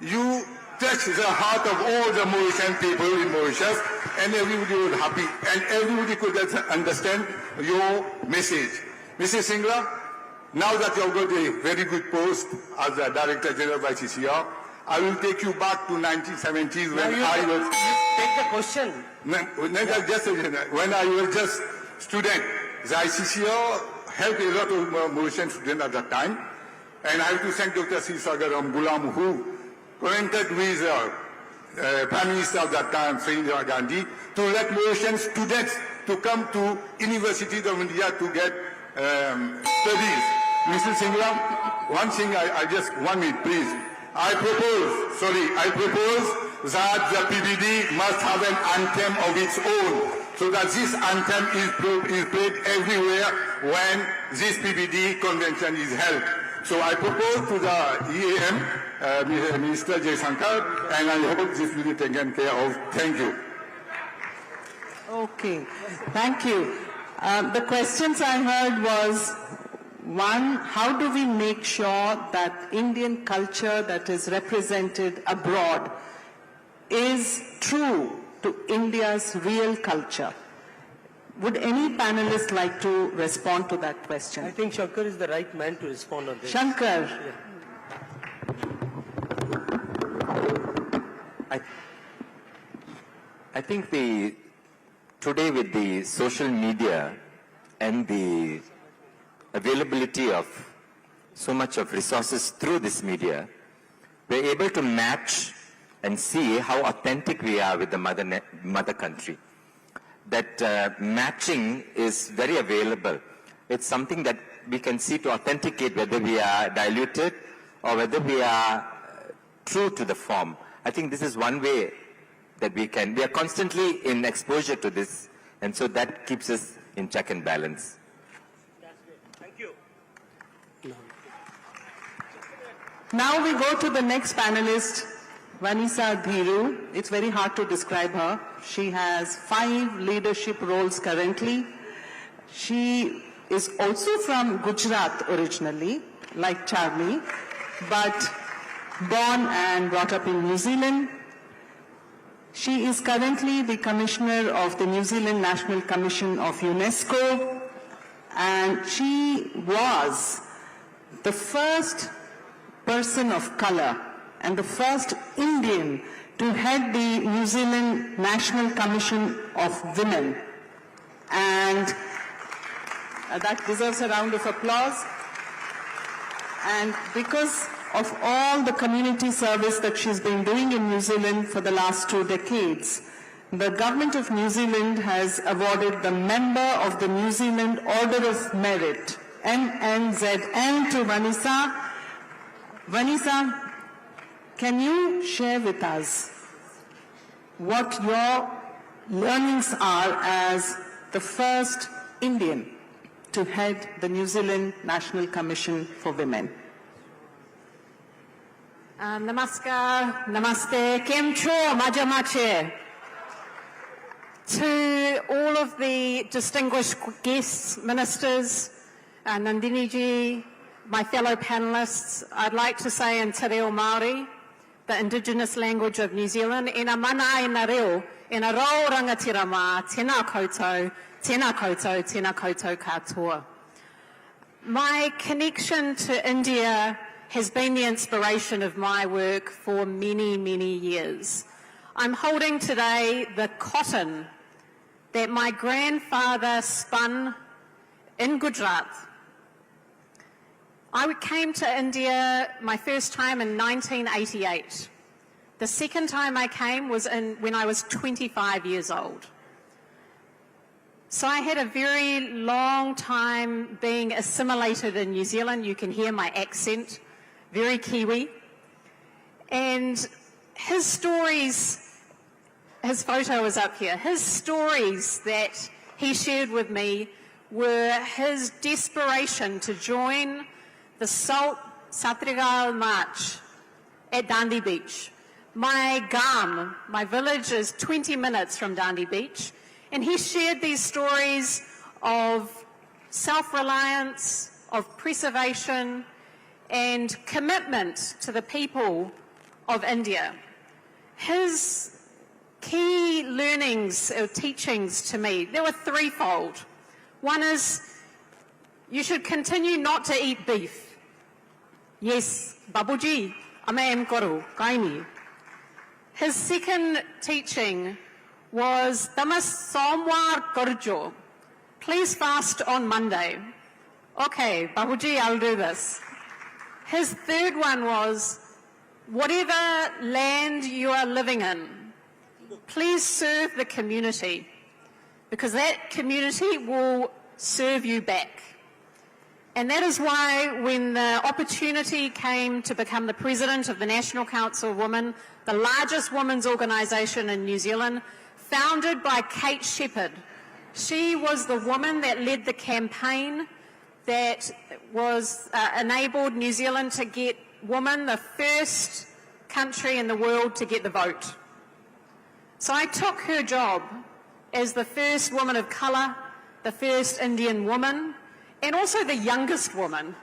You touched the heart of all the Mauritian people in Mauritius, and everybody was happy, and everybody could understand your message. Mrs. Singla, now that you have got a very good post as the Director General of ICCR, I will take you back to 1970s when I was... Take the question. When I was just student, the ICCR helped a lot of Mauritian students at that time, and I have to thank Dr. C. Sagaram Gulam, who connected with Prime Minister of that time, Sri Indira Gandhi, to let Mauritian students to come to universities of India to get studies. Mr. Singla, one thing I just 1 minute, please. I propose that the PBD must have an anthem of its own, so that this anthem is played everywhere when this PBD convention is held. So I propose to the EAM, Minister Jay Shankar, and I hope this will be taken care of. Thank you. Okay, thank you. The questions I heard was, one, how do we make sure that Indian culture that is represented abroad is true to India's real culture? Would any panelist like to respond to that question? I think Shankar is the right man to respond on this. Shankar. I think today with the social media and the availability of so much of resources through this media, we're able to match and see how authentic we are with the mother country. That matching is very available. It's something that we can see to authenticate whether we are diluted or whether we are true to the form. I think this is one way that we are constantly in exposure to this, and so that keeps us in check and balance. Now we go to the next panelist, Vanessa Dhiru. It's very hard to describe her. She has 5 leadership roles currently. She is also from Gujarat originally, like Charlie, but born and brought up in New Zealand. She is currently the Commissioner of the New Zealand National Commission of UNESCO, and she was the first person of color and the first Indian to head the New Zealand National Commission of Women. And that deserves a round of applause. And because of all the community service that she's been doing in New Zealand for the last 2 decades, the government of New Zealand has awarded the member of the New Zealand Order of Merit, NNZM, to Vanessa. Vanessa, can you share with us what your learnings are as the first Indian to head the New Zealand National Commission for Women? Namaskar, namaste, kem cho, majamache. To all of the distinguished guests, ministers, Nandini ji, my fellow panellists, I'd like to say in Te Reo Māori, the indigenous language of New Zealand, ina mana ina reo, ina rau rangatira mā, tēnā koutou, tēnā koutou, tēnā koutou katoa. My connection to India has been the inspiration of my work for many, many years. I'm holding today the cotton that my grandfather spun in Gujarat. I came to India my first time in 1988. The second time I came was when I was 25 years old. So I had a very long time being assimilated in New Zealand. You can hear my accent, very Kiwi. And his stories, his photo is up here, his stories that he shared with me were his desperation to join the Salt Satrigal March at Dundee Beach. My Gam, my village, is 20 minutes from Dundee Beach, and he shared these stories of self-reliance, of preservation, and commitment to the people of India. His key learnings or teachings to me, there were threefold. One is, you should continue not to eat beef. Yes, babuji, ame koru, kaini. His second teaching was, tamas somwar karjo. Please fast on Monday. Okay, babuji, I'll do this. His third one was, whatever land you are living in, please serve the community, because that community will serve you back. And that is why when the opportunity came to become the president of the National Council of Women, the largest women's organisation in New Zealand, founded by Kate Shepherd, she was the woman that led the campaign that was enabled New Zealand to get women the first country in the world to get the vote. So I took her job as the first woman of colour, the first Indian woman, and also the youngest woman.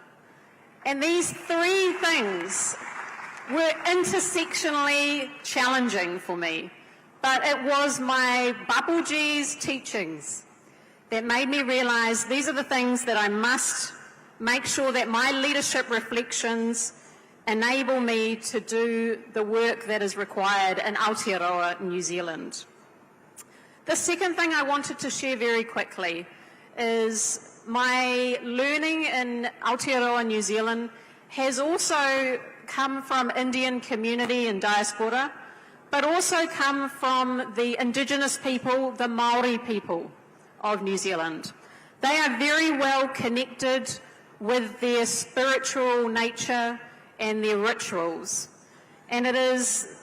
And these three things were intersectionally challenging for me. But it was my Bapuji's teachings that made me realise these are the things that I must make sure that my leadership reflections enable me to do the work that is required in Aotearoa, New Zealand. The second thing I wanted to share very quickly is my learning in Aotearoa, New Zealand has also come from Indian community and diaspora, but also come from the indigenous people, the Maori people of New Zealand. They are very well connected with their spiritual nature and their rituals. And it is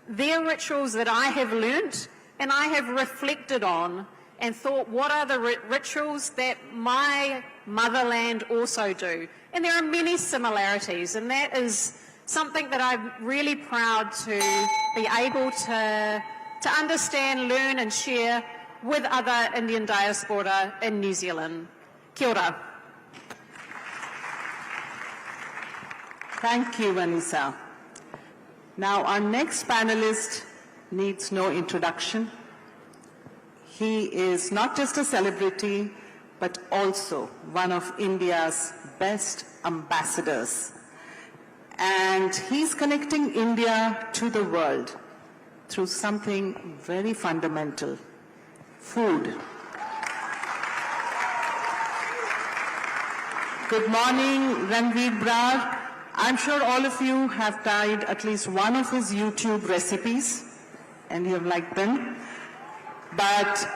their rituals that I have learnt and I have reflected on and thought, what are the rituals that my motherland also do? And there are many similarities, and that is something that I'm really proud to be able to understand, learn and share with other Indian diaspora in New Zealand. Kia ora. Thank you, Vanessa. Now, our next panelist needs no introduction. He is not just a celebrity, but also one of India's best ambassadors. And he's connecting India to the world through something very fundamental: food. Good morning, Ranveer Brar. I'm sure all of you have tried at least one of his YouTube recipes and you have liked them. But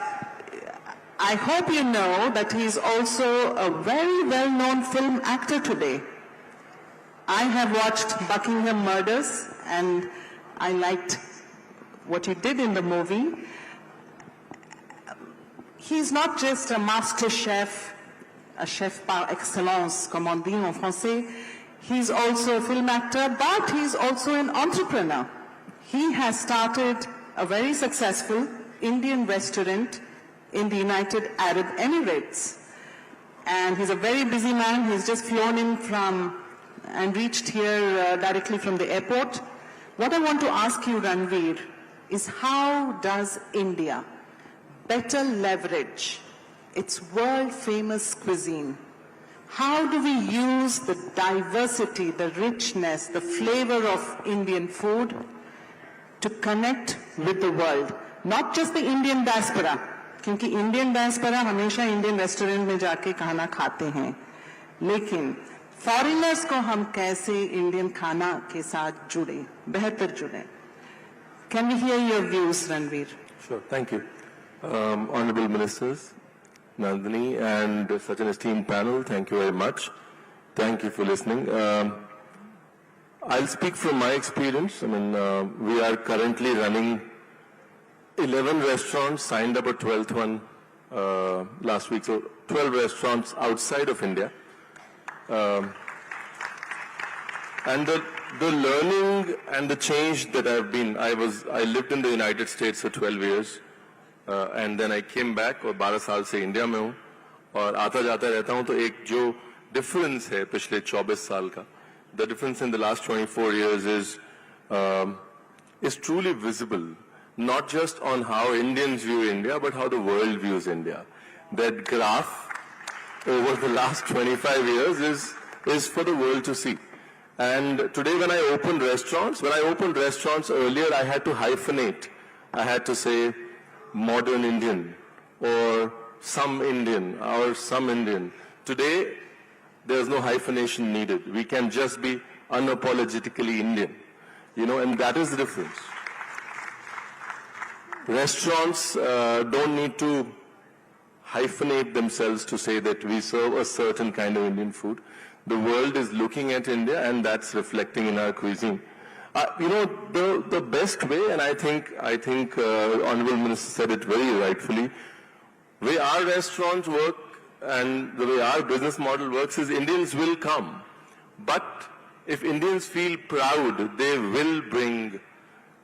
I hope you know that he is also a very well-known film actor today. I have watched Buckingham Murders and I liked what he did in the movie. He's not just a master chef, a chef par excellence, comme on dit en français. He's also a film actor, but he's also an entrepreneur. He has started a very successful Indian restaurant in the United Arab Emirates. And he's a very busy man. He's just flown in from and reached here directly from the airport. What I want to ask you, Ranveer, is how does India better leverage its world-famous cuisine? How do we use the diversity, the richness, the flavor of Indian food to connect with the world? Not just the Indian diaspora, क्योंकि Indian diaspora हमेशा Indian restaurant में जाके खाना खाते हैं, लेकिन foreigners को हम कैसे Indian खाना के साथ जुड़े, बेहतर जुड़े? Can we hear your views, Ranveer? Sure, thank you. Honorable Ministers, Nandini, and such an esteemed panel, thank you very much. Thank you for listening. I'll speak from my experience. I mean, we are currently running 11 restaurants, signed up a 12th one last week, so 12 restaurants outside of India. And the learning and the change that I lived in the United States for 12 years, and then I came back और 12 साल से India में हूँ और आता जाता रहता हूँ, तो एक जो difference है पिछले 24 साल का, the difference in the last 24 years is truly visible, not just on how Indians view India, but how the world views India. That graph over the last 25 years is for the world to see. And today when I opened restaurants earlier, I had to hyphenate. I had to say modern Indian or some Indian or some Indian. Today, there's no hyphenation needed. We can just be unapologetically Indian, and that is the difference. Restaurants don't need to hyphenate themselves to say that we serve a certain kind of Indian food. The world is looking at India, and that's reflecting in our cuisine. The best way, and I think Honorable Minister said it very rightfully, way our restaurants work and the way our business model works is Indians will come. But if Indians feel proud, they will bring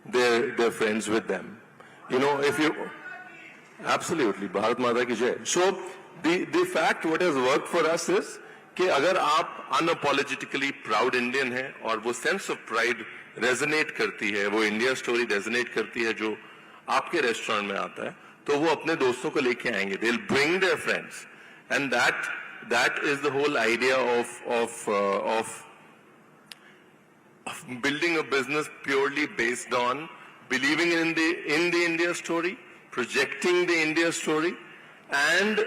their friends with them. Absolutely, Bharat Mata ki jai. So the fact what has worked for us is कि अगर आप unapologetically proud Indian हैं और वो sense of pride resonate करती है, वो India story resonate करती है जो आपके restaurant में आता है, तो वो अपने दोस्तों को लेके आएंगे. They'll bring their friends, and that is the whole idea of building a business purely based on believing in the India story, projecting the India story, and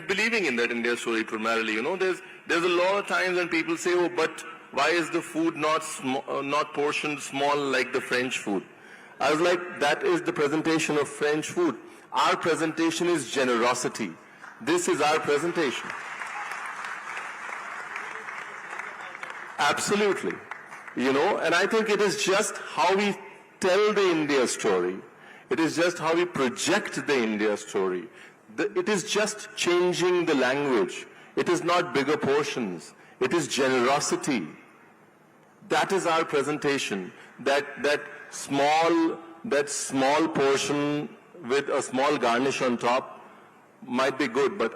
believing in that India story primarily. There's a lot of times when people say, oh, but why is the food not portioned small like the French food? I was like, that is the presentation of French food. Our presentation is generosity. This is our presentation. Absolutely. And I think it is just how we tell the India story. It is just how we project the India story. It is just changing the language. It is not bigger portions. It is generosity. That is our presentation. That small portion with a small garnish on top might be good, but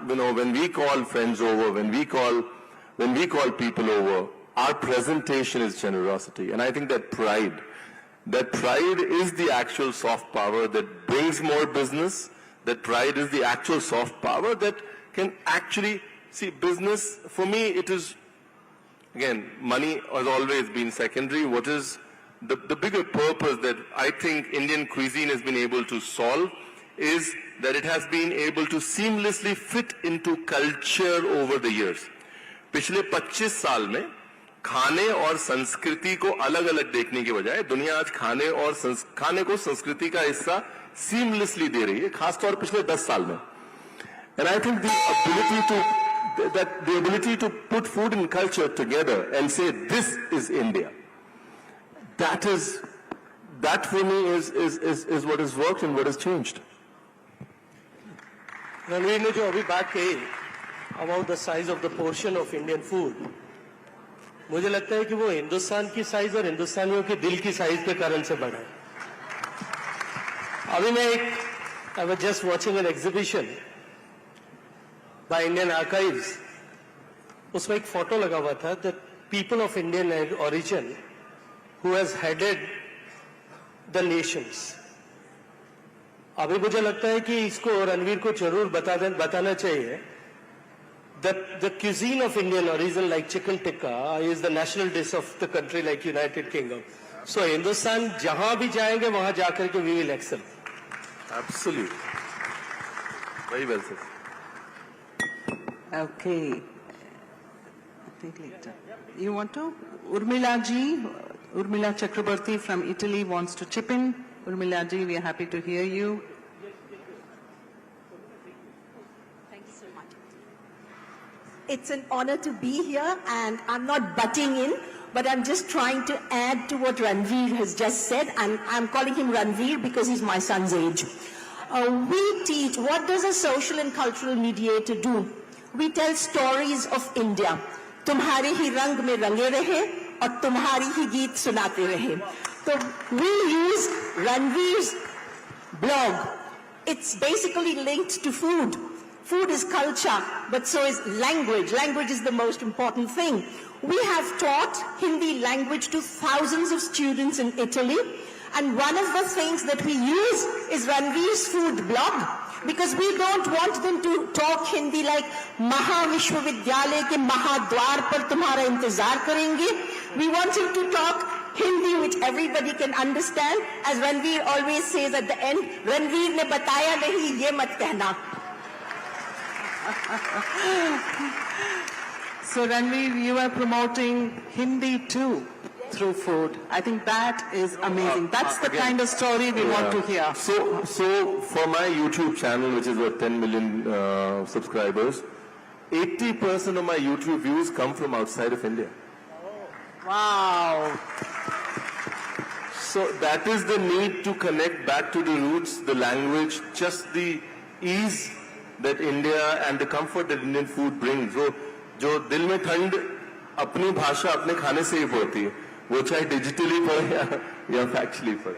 when we call friends over, when we call people over, our presentation is generosity. And I think that pride is the actual soft power that brings more business. That pride is the actual soft power that can actually see business. For me, it is, again, money has always been secondary. What is the bigger purpose that I think Indian cuisine has been able to solve is that it has been able to seamlessly fit into culture over the years. पिछले 25 साल में खाने और संस्कृति को अलग-अलग देखने के बजाय दुनिया आज खाने को संस्कृति का हिस्सा seamlessly दे रही है, खास तौर पिछले 10 साल में. And I think the ability to put food and culture together and say this is India, that for me is what has worked and what has changed. Ranveer ने जो अभी बात कही about the size of the portion of Indian food, मुझे लगता है कि वो हिंदुस्तान की साइज और हिंदुस्तानियों के दिल की साइज के कारण से बढ़ा है. अभी मैं एक I was just watching an exhibition by Indian Archives. उसमें एक फोटो लगा हुआ था that people of Indian origin who has headed the nations. अभी मुझे लगता है कि इसको रणवीर को जरूर बताना चाहिए that the cuisine of Indian origin like chicken tikka is the national dish of the country like United Kingdom. So Hindustan जहां भी जाएंगे वहां जाकर के we will excel. Absolutely. Very well said. Okay. I think later. You want to? Urmila ji, Urmila Chakrabarti from Italy wants to chip in. Urmila ji, we are happy to hear you. Thank you so much. It's an honor to be here, and I'm not butting in, but I'm just trying to add to what Ranveer has just said, and I'm calling him Ranveer because he's my son's age. We teach, what does a social and cultural mediator do? We tell stories of India. तुम्हारे ही रंग में रंगे रहे और तुम्हारी ही गीत सुनाते रहे. So we use Ranveer's blog. It's basically linked to food. Food is culture, but so is language. Language is the most important thing. We have taught Hindi language to thousands of students in Italy, and one of the things that we use is Ranveer's food blog, because we don't want them to talk Hindi like Maha Vishwavidyalay ke Mahadwar par tumhara intezar karenge. We want him to talk Hindi which everybody can understand, as Ranveer always says at the end, Ranveer ne bataya nahi, ye mat kehna. So Ranveer, you are promoting Hindi too through food. I think that is amazing. That's the kind of story we want to hear. So for my YouTube channel, which is what 10 million subscribers, 80% of my YouTube views come from outside of India. Wow. So that is the need to connect back to the roots, the language, just the ease that India and the comfort that Indian food brings. So, जो दिल में ठंड अपनी भाषा अपने खाने से ही पड़ती है, वो चाहे digitally पड़े या factually पड़े.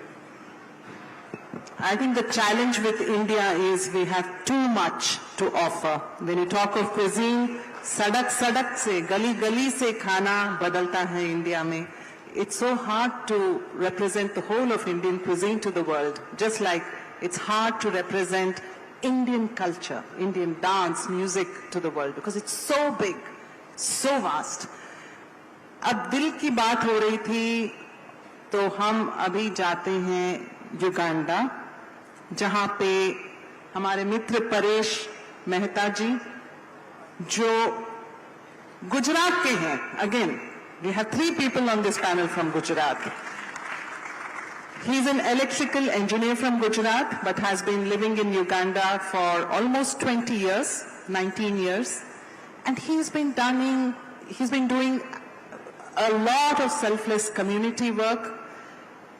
I think the challenge with India is we have too much to offer. When you talk of cuisine, सड़क सड़क से, गली गली से खाना बदलता है इंडिया में. It's so hard to represent the whole of Indian cuisine to the world, just like it's hard to represent Indian culture, Indian dance, music to the world, because it's so big, so vast. अब दिल की बात हो रही थी, तो हम अभी जाते हैं युगांडा, जहां पे हमारे मित्र परेश मेहता जी, जो गुजरात के हैं. Again, we have 3 people on this panel from Gujarat. He's an electrical engineer from Gujarat, but has been living in Uganda for almost 20 years, 19 years. And he's been doing a lot of selfless community work,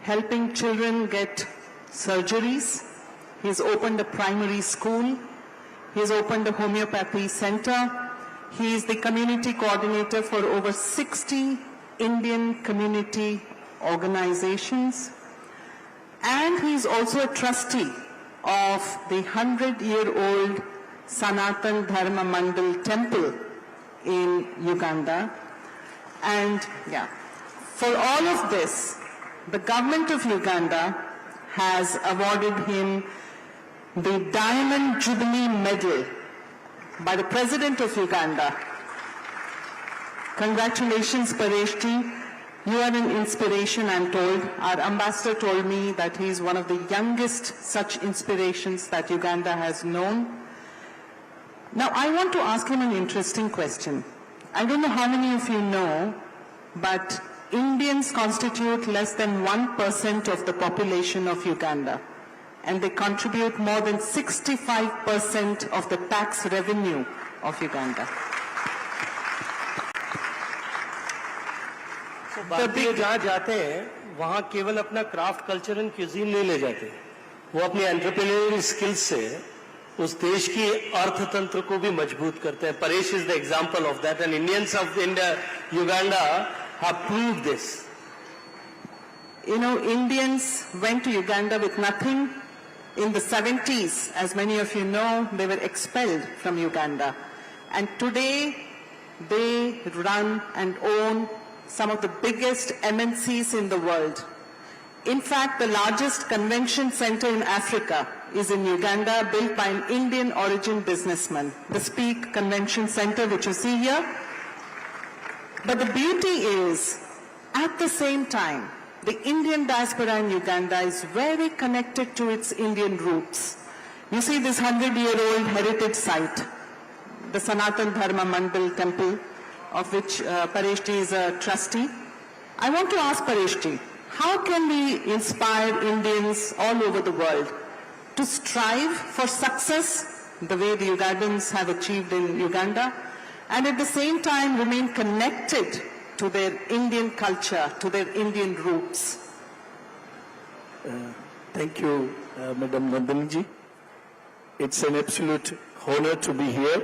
helping children get surgeries. He's opened a primary school. He's opened a homeopathy center. He is the community coordinator for over 60 Indian community organizations. And he's also a trustee of the 100-year-old Sanatan Dharma Mandal temple in Uganda. And for all of this, the government of Uganda has awarded him the Diamond Jubilee Medal by the President of Uganda. Congratulations, Paresh ji. You are an inspiration, I'm told. Our ambassador told me that he is one of the youngest such inspirations that Uganda has known. Now, I want to ask him an interesting question. I don't know how many of you know, but Indians constitute less than 1% of the population of Uganda, and they contribute more than 65% of the tax revenue of Uganda. भारतीय जहाँ जाते हैं वहाँ केवल अपना craft culture and cuisine नहीं ले जाते, वो अपनी एंटरप्रेन्योरियल स्किल्स से उस देश की अर्थतंत्र को भी मजबूत करते हैं. Paresh is the example of that, and Indians of India Uganda have proved this. You know, Indians went to Uganda with nothing In the 70s, as many of you know, they were expelled from Uganda. And today, they run and own some of the biggest MNCs in the world. In fact, the largest convention center in Africa is in Uganda, built by an Indian origin businessman, the Speak Convention Center, which you see here. But the beauty is, at the same time, the Indian diaspora in Uganda is very connected to its Indian roots. You see this 100-year-old heritage site, the Sanatan Dharma Mandal temple, of which Pareshji is a trustee. I want to ask Pareshji, how can we inspire Indians all over the world to strive for success the way the Ugandans have achieved in Uganda, and at the same time remain connected to their Indian culture, to their Indian roots? Thank you, Madam Nandini. It's an absolute honor to be here.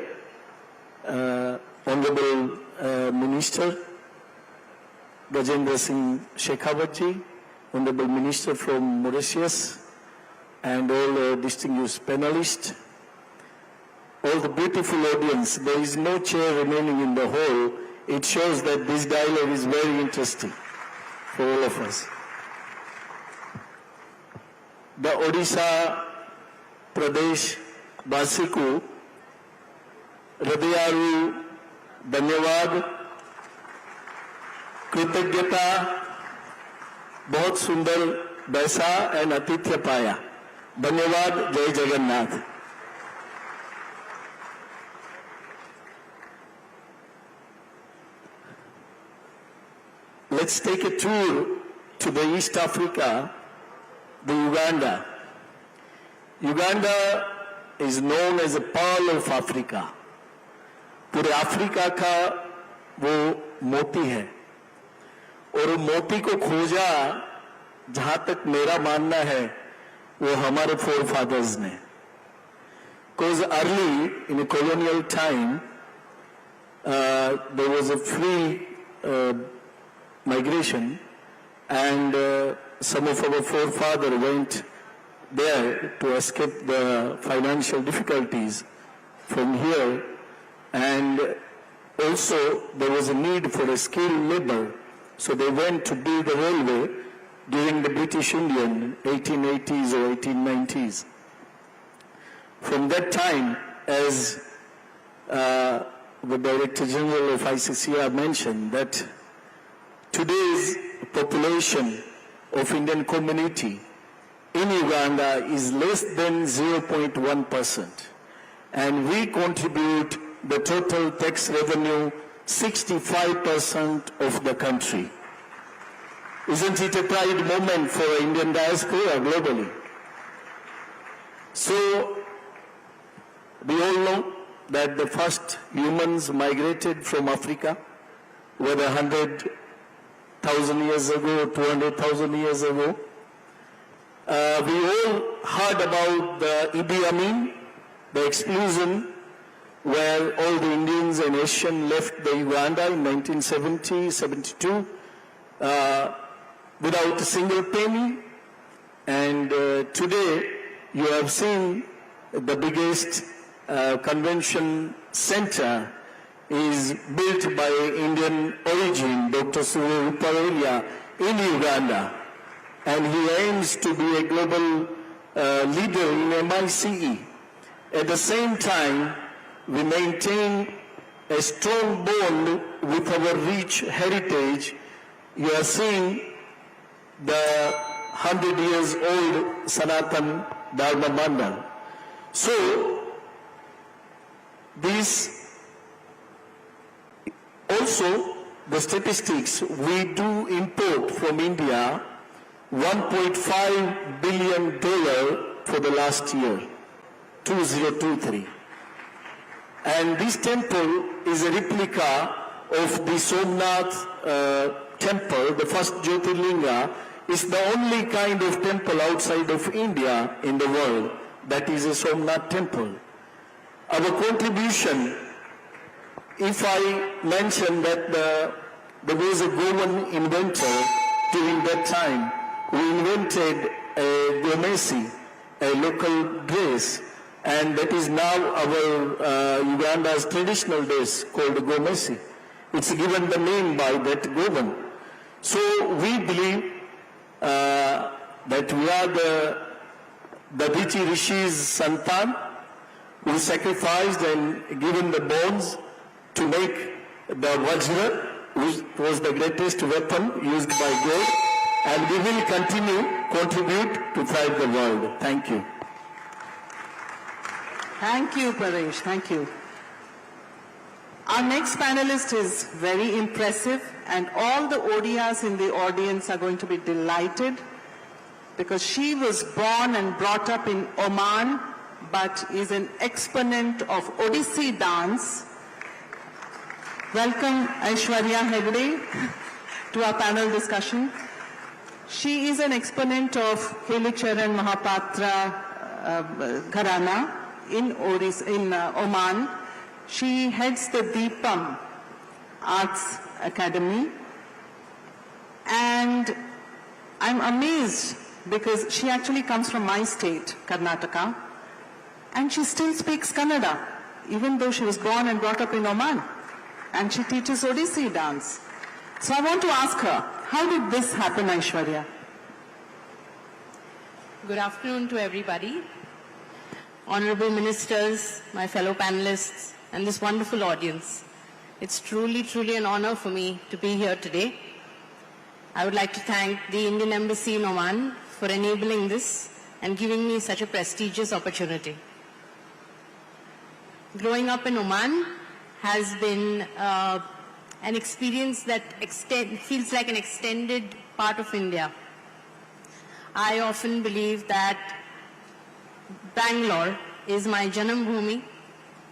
Honorable Minister Gajendra Singh Shekhawat, Honorable Minister from Mauritius, and all distinguished panelists, all the beautiful audience. There is no chair remaining in the hall. It shows that this dialogue is very interesting for all of us. The Odisha Pradesh Basiku Hridayaru Dhanyavad Kritagyata बहुत सुंदर बैसा and आतिथ्य पाया. धन्यवाद. जय Jagannath. Let's take a tour to the East Africa, the Uganda. Uganda is known as a pearl of Africa. पूरे Africa का वो मोती है, और मोती को खोजा जहां तक मेरा मानना है वो हमारे forefathers ने. Because early in a colonial time there was a free migration, and some of our forefathers went there to escape the financial difficulties from here, and also there was a need for a skilled labor, so they went to build the railway during the British Indian 1880s or 1890s. From that time, as the Director General of ICCR mentioned, that today's population of Indian community in Uganda is less than 0.1%, and we contribute the total tax revenue 65% of the country. Isn't it a pride moment for Indian diaspora globally? So we all know that the first humans migrated from Africa, whether 100,000 years ago, 200,000 years ago. We all heard about the Idi Amin, the explosion where all the Indians and Asians left the Uganda in 1970-72 without a single penny. And today you have seen the biggest convention center is built by Indian origin, Dr. Surya in Uganda. And he aims to be a global leader in MICE. At the same time, we maintain a strong bond with our rich heritage. You are seeing the 100 years old Sanatan Dharma Mandal. So, this also the statistics, we do import from India $1.5 billion for the last year, 2023. And this temple is a replica of the Somnath temple, the first Jyotirlinga. Is the only kind of temple outside of India in the world that is a Somnath temple. Our contribution, if I mention that there was a Goan inventor during that time, we invented a gomesi, a local dress, and that is now our Uganda's traditional dress called gomesi. It's given the name by that woman. So we believe that we are the Dichi Rishi's santan, who sacrificed and given the bones to make the Vajra, which was the greatest weapon used by God, and we will contribute to fight the world. Thank you. Thank you, Paresh. Thank you. Our next panelist is very impressive, and all the Odias in the audience are going to be delighted because she was born and brought up in Oman, but is an exponent of Odissi dance. Welcome, Aishwarya Hegde, to our panel discussion. She is an exponent of Helicharan Mahapatra Gharana in Oman. She heads the Deepam Arts Academy, and I'm amazed because she actually comes from my state, Karnataka, and she still speaks Kannada, even though she was born and brought up in Oman, and she teaches Odissi dance. So I want to ask her, how did this happen, Aishwarya? Good afternoon to everybody, honorable ministers, my fellow panelists, and this wonderful audience. It's truly an honor for me to be here today. I would like to thank the Indian Embassy in Oman for enabling this and giving me such a prestigious opportunity. Growing up in Oman has been an experience that feels like an extended part of India. I often believe that Bangalore is my Janam Bhumi,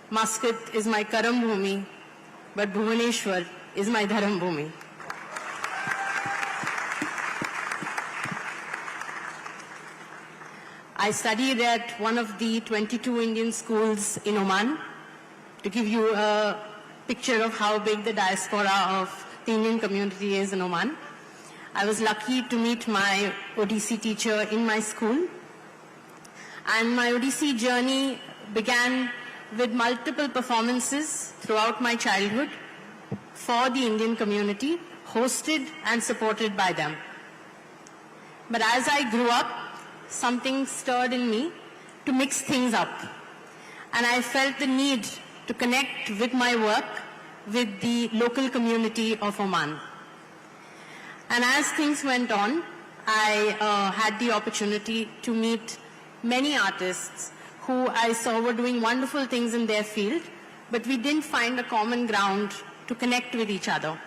Muscat is my Karam Bhumi, but Bhubaneswar is my Dharam Bhumi. I studied at one of the 22 Indian schools in Oman. To give you a picture of how big the diaspora of the Indian community is in Oman, I was lucky to meet my Odissi teacher in my school. And my Odissi journey began with multiple performances throughout my childhood for the Indian community, hosted and supported by them. But as I grew up, something stirred in me to mix things up. And I felt the need to connect with my work with the local community of Oman. And as things went on, I had the opportunity to meet many artists who I saw were doing wonderful things in their field, but we didn't find a common ground to connect with each other.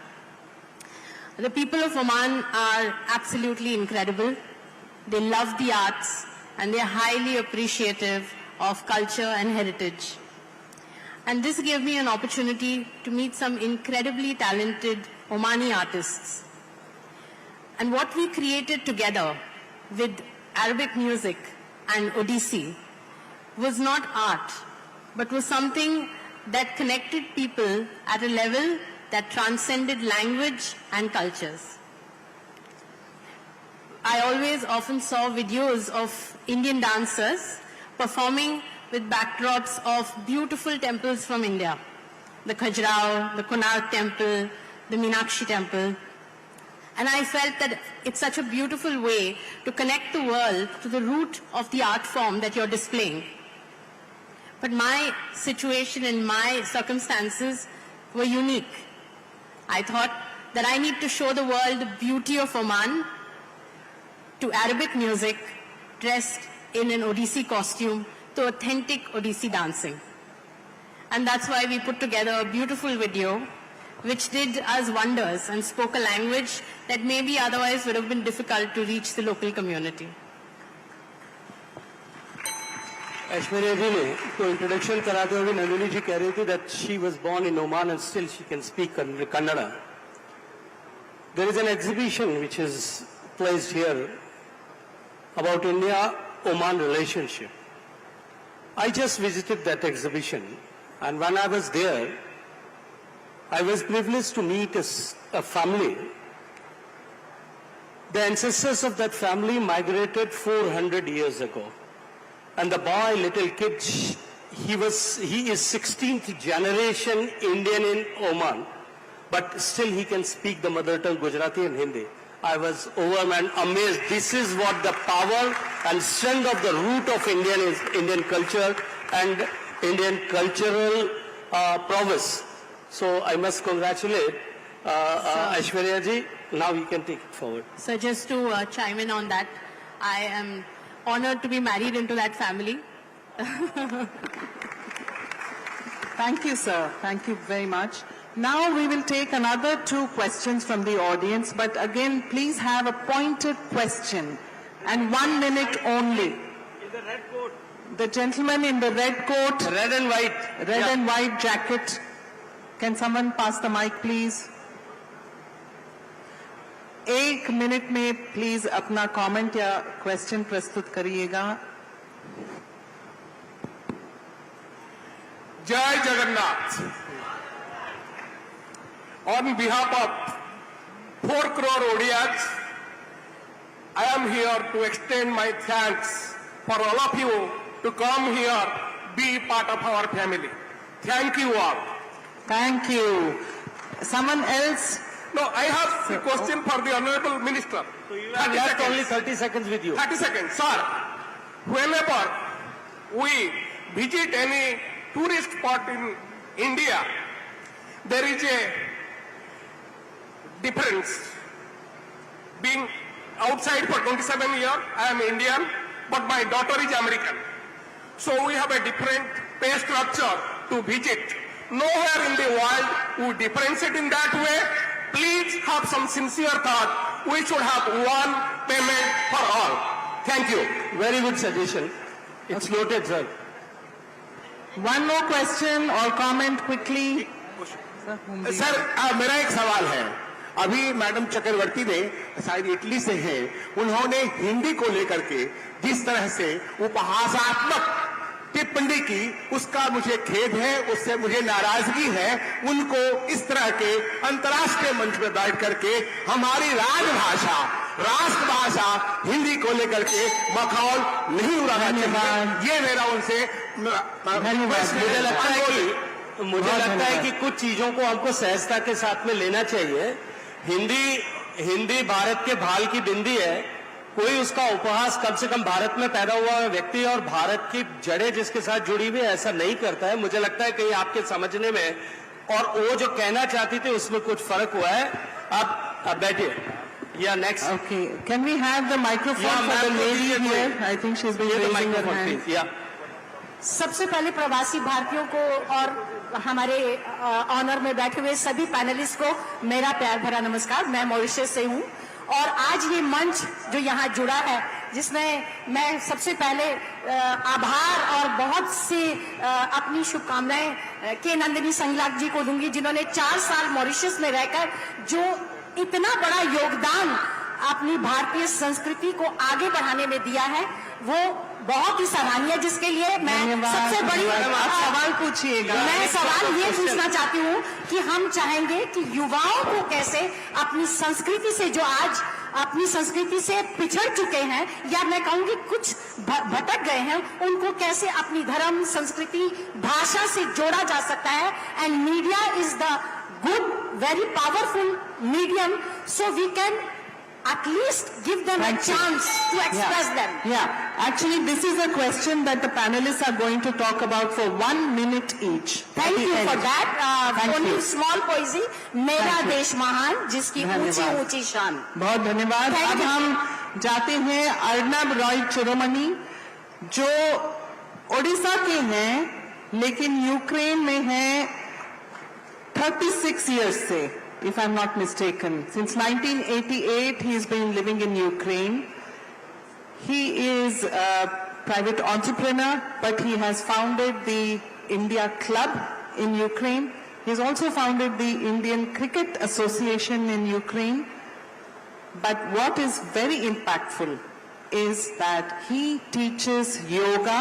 The people of Oman are absolutely incredible. They love the arts, and they're highly appreciative of culture and heritage. And this gave me an opportunity to meet some incredibly talented Omani artists. And what we created together with Arabic music and Odissi was not art, but was something that connected people at a level that transcended language and cultures. I always often saw videos of Indian dancers performing with backdrops of beautiful temples from India. The Khajuraho, the Konark temple, the Meenakshi temple. And I felt that it's such a beautiful way to connect the world to the root of the art form that you're displaying. But my situation and my circumstances were unique. I thought that I need to show the world the beauty of Oman to Arabic music, dressed in an Odissi costume, to authentic Odissi dancing. And that's why we put together a beautiful video which did us wonders and spoke a language that maybe otherwise would have been difficult to reach the local community. Aishwarya जी ने तो introduction कराते हुए नंदिनी जी कह रही थी that she was born in Oman and still she can speak Kannada. There is an exhibition which is placed here about India-Oman relationship. I just visited that exhibition, and when I was there, I was privileged to meet a family. The ancestors of that family migrated 400 years ago. And the boy, little kid, he is 16th generation Indian in Oman, but still he can speak the mother tongue Gujarati and Hindi. I was overwhelmed, amazed. This is what the power and strength of the root of Indian culture and Indian cultural prowess. So I must congratulate Aishwarya ji. Now you can take it forward. So just to chime in on that, I am honored to be married into that family. Thank you, sir. Thank you very much. Now we will take another 2 questions from the audience, but again, please have a pointed question and 1 minute only. In the red coat. The gentleman in the red coat. Red and white. Red and white jacket. Can someone pass the mic, please? 1 minute में please अपना comment या question प्रस्तुत करिएगा. Jai Jagannath. On behalf of 4 crore Odias, I am here to extend my thanks for all of you to come here, be part of our family. Thank you all. Thank you. Someone else? No, I have a question for the Honorable Minister. So you have left only 30 seconds with you. 30 seconds. Sir, whenever we visit any tourist spot in India, there is a difference. Being outside for 27 years, I am Indian, but my daughter is American. So we have a different pay structure to visit. Nowhere in the world we differentiate in that way. Please have some sincere thought. We should have one payment for all. Thank you. Very good suggestion. It's noted, sir. One more question or comment quickly. Sir मेरा एक सवाल है. अभी madam चक्रवर्ती ने शायद Italy से हैं, उन्होंने हिंदी को लेकर के जिस तरह से उपहासात्मक टिप्पणी की, उसका मुझे खेद है, उससे मुझे नाराजगी है. उनको इस तरह के अंतर्राष्ट्रीय मंच पर बैठ करके हमारी राजभाषा, राष्ट्रभाषा हिंदी को लेकर के मखौल नहीं उड़ाना चाहिए. ये मेरा उनसे मुझे लगता है कि कुछ चीजों को हमको सहजता के साथ में लेना चाहिए. हिंदी भारत के भाल की बिंदी है. कोई उसका उपहास कम से कम भारत में पैदा हुआ व्यक्ति और भारत की जड़ें जिसके साथ जुड़ी हुई ऐसा नहीं करता है. मुझे लगता है कहीं आपके समझने में और वो जो कहना चाहती थी उसमें कुछ फर्क हुआ है. अब बैठिए. Yeah, next. Okay. Can we have the microphone for the lady here? I think she's been raising her hand. Yeah. सबसे पहले प्रवासी भारतीयों को और हमारे ऑनर में बैठे हुए सभी पैनलिस्ट को मेरा प्यार भरा नमस्कार. मैं मॉरिशस से हूँ और आज ये मंच जो यहाँ जुड़ा है, जिसमें मैं सबसे पहले आभार और बहुत सी अपनी शुभकामनाएं के नंदिनी संगलाक जी को दूंगी, जिन्होंने 4 साल मॉरिशस में रहकर जो इतना बड़ा योगदान अपनी भारतीय संस्कृति को आगे बढ़ाने में दिया है, वो बहुत ही सराहनीय, जिसके लिए मैं सबसे बड़ी सवाल पूछिएगा. मैं सवाल ये पूछना चाहती हूँ कि हम चाहेंगे कि युवाओं को कैसे अपनी संस्कृति से, जो आज अपनी संस्कृति से पिछड़ चुके हैं या मैं कहूँगी कुछ भटक गए हैं, उनको कैसे अपनी धर्म, संस्कृति, भाषा से जोड़ा जा सकता है. And media is the good, very powerful medium, so we can at least give them a chance to express them. Yeah, actually this is a question that the panelists are going to talk about for 1 minute each. Thank you for that. Only small poesy, मेरा देश महान जिसकी ऊंची ऊंची शान. बहुत धन्यवाद. अब हम जाते हैं अर्नब रॉय चिरोमणि, जो ओडिशा के हैं लेकिन यूक्रेन में हैं 36 years से, if I'm not mistaken. Since 1988, he's been living in Ukraine. He is a private entrepreneur, but he has founded the India Club in Ukraine. He's also founded the Indian Cricket Association in Ukraine. But what is very impactful is that he teaches yoga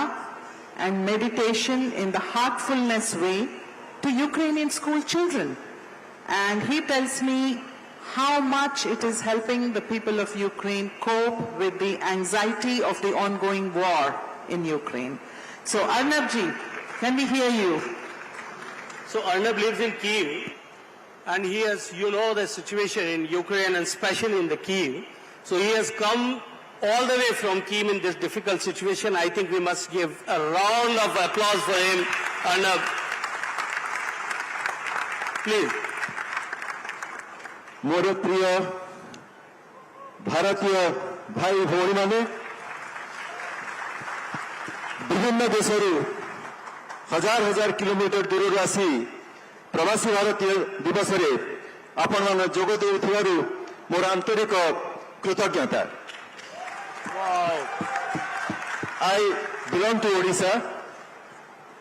and meditation in the heartfulness way to Ukrainian school children. And he tells me how much it is helping the people of Ukraine cope with the anxiety of the ongoing war. in Ukraine. So Arnabji, can we hear you? So Arnab lives in Kyiv, and he has, you know, the situation in Ukraine and especially in the Kyiv. So he has come all the way from Kyiv in this difficult situation. I think we must give a round of applause for him. Arnab, please. मोर प्रिय भारतीय भाई भौणी माने विभिन्न देशरू हजार हजार kilometre दूर आसी प्रवासी भारतीय दिवस रे आपण मान जोग देउथिबारु मोर आंतरिक कृतज्ञता. I belong to Odisha.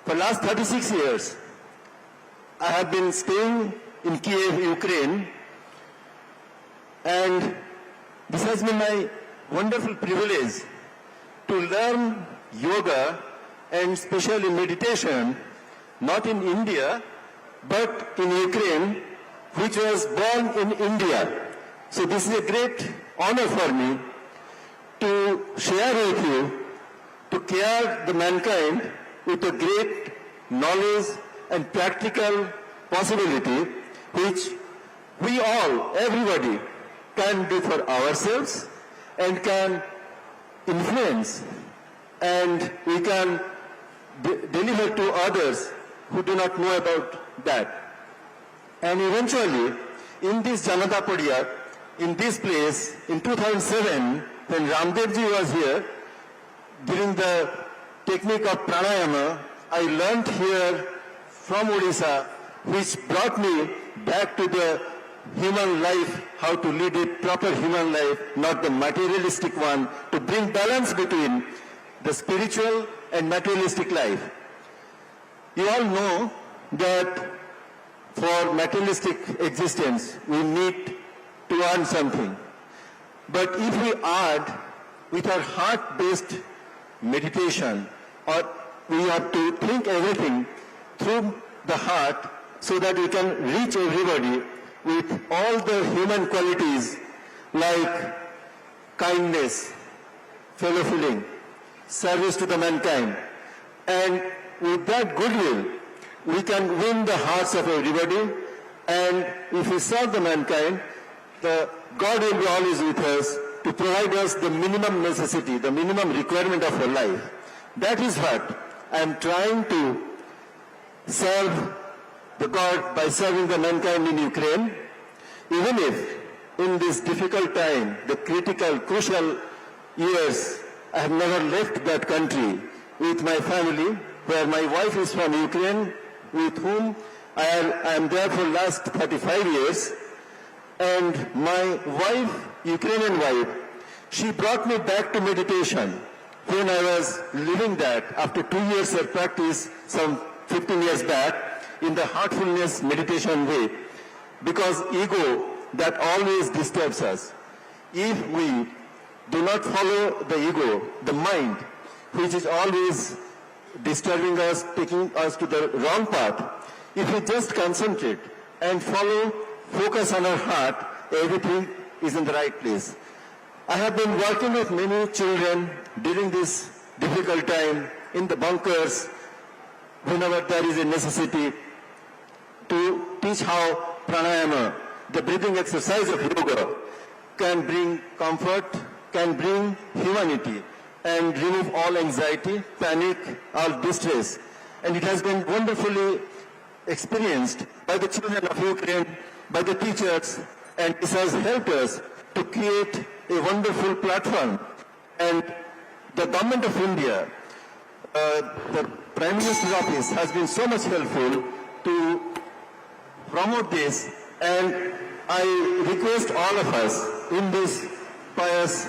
For last 36 years, I have been staying in Kiev, Ukraine, and this has been my wonderful privilege to learn yoga and especially meditation, not in India, but in Ukraine, which was born in India. So this is a great honor for me to share with you, to care the mankind with a great knowledge and practical possibility, which we all, everybody, can do for ourselves and can influence, and we can deliver to others who do not know about that. And eventually, in this Janata Padiya, in this place, in 2007, when Ramdev ji was here, during the technique of pranayama, I learned here from Odisha, which brought me back to the human life, how to lead a proper human life, not the materialistic one, to bring balance between the spiritual and materialistic life. You all know that for materialistic existence, we need to earn something. But if we add with our heart-based meditation, or we have to think everything through the heart so that we can reach everybody with all the human qualities like kindness, fellow feeling, service to the mankind. And with that goodwill, we can win the hearts of everybody. And if we serve the mankind, the God will be always with us to provide us the minimum necessity, the minimum requirement of our life. That is what I am trying to serve the God by serving the mankind in Ukraine. Even if in this difficult time, the critical, crucial years, I have never left that country with my family, where my wife is from Ukraine, with whom I am there for last 35 years. And my wife, Ukrainian wife, she brought me back to meditation when I was living that after 2 years of practice, some 15 years back, in the heartfulness meditation way. Because ego, that always disturbs us. If we do not follow the ego, the mind, which is always disturbing us, taking us to the wrong path, if we just concentrate and follow, focus on our heart, everything is in the right place. I have been working with many children during this difficult time in the bunkers, whenever there is a necessity, to teach how pranayama, the breathing exercise of yoga, can bring comfort, can bring humanity, and remove all anxiety, panic, all distress. And it has been wonderfully experienced by the children of Ukraine, by the teachers, and this has helped us to create a wonderful platform. And the government of India, the Prime Minister's office has been so much helpful to promote this, and I request all of us in this pious,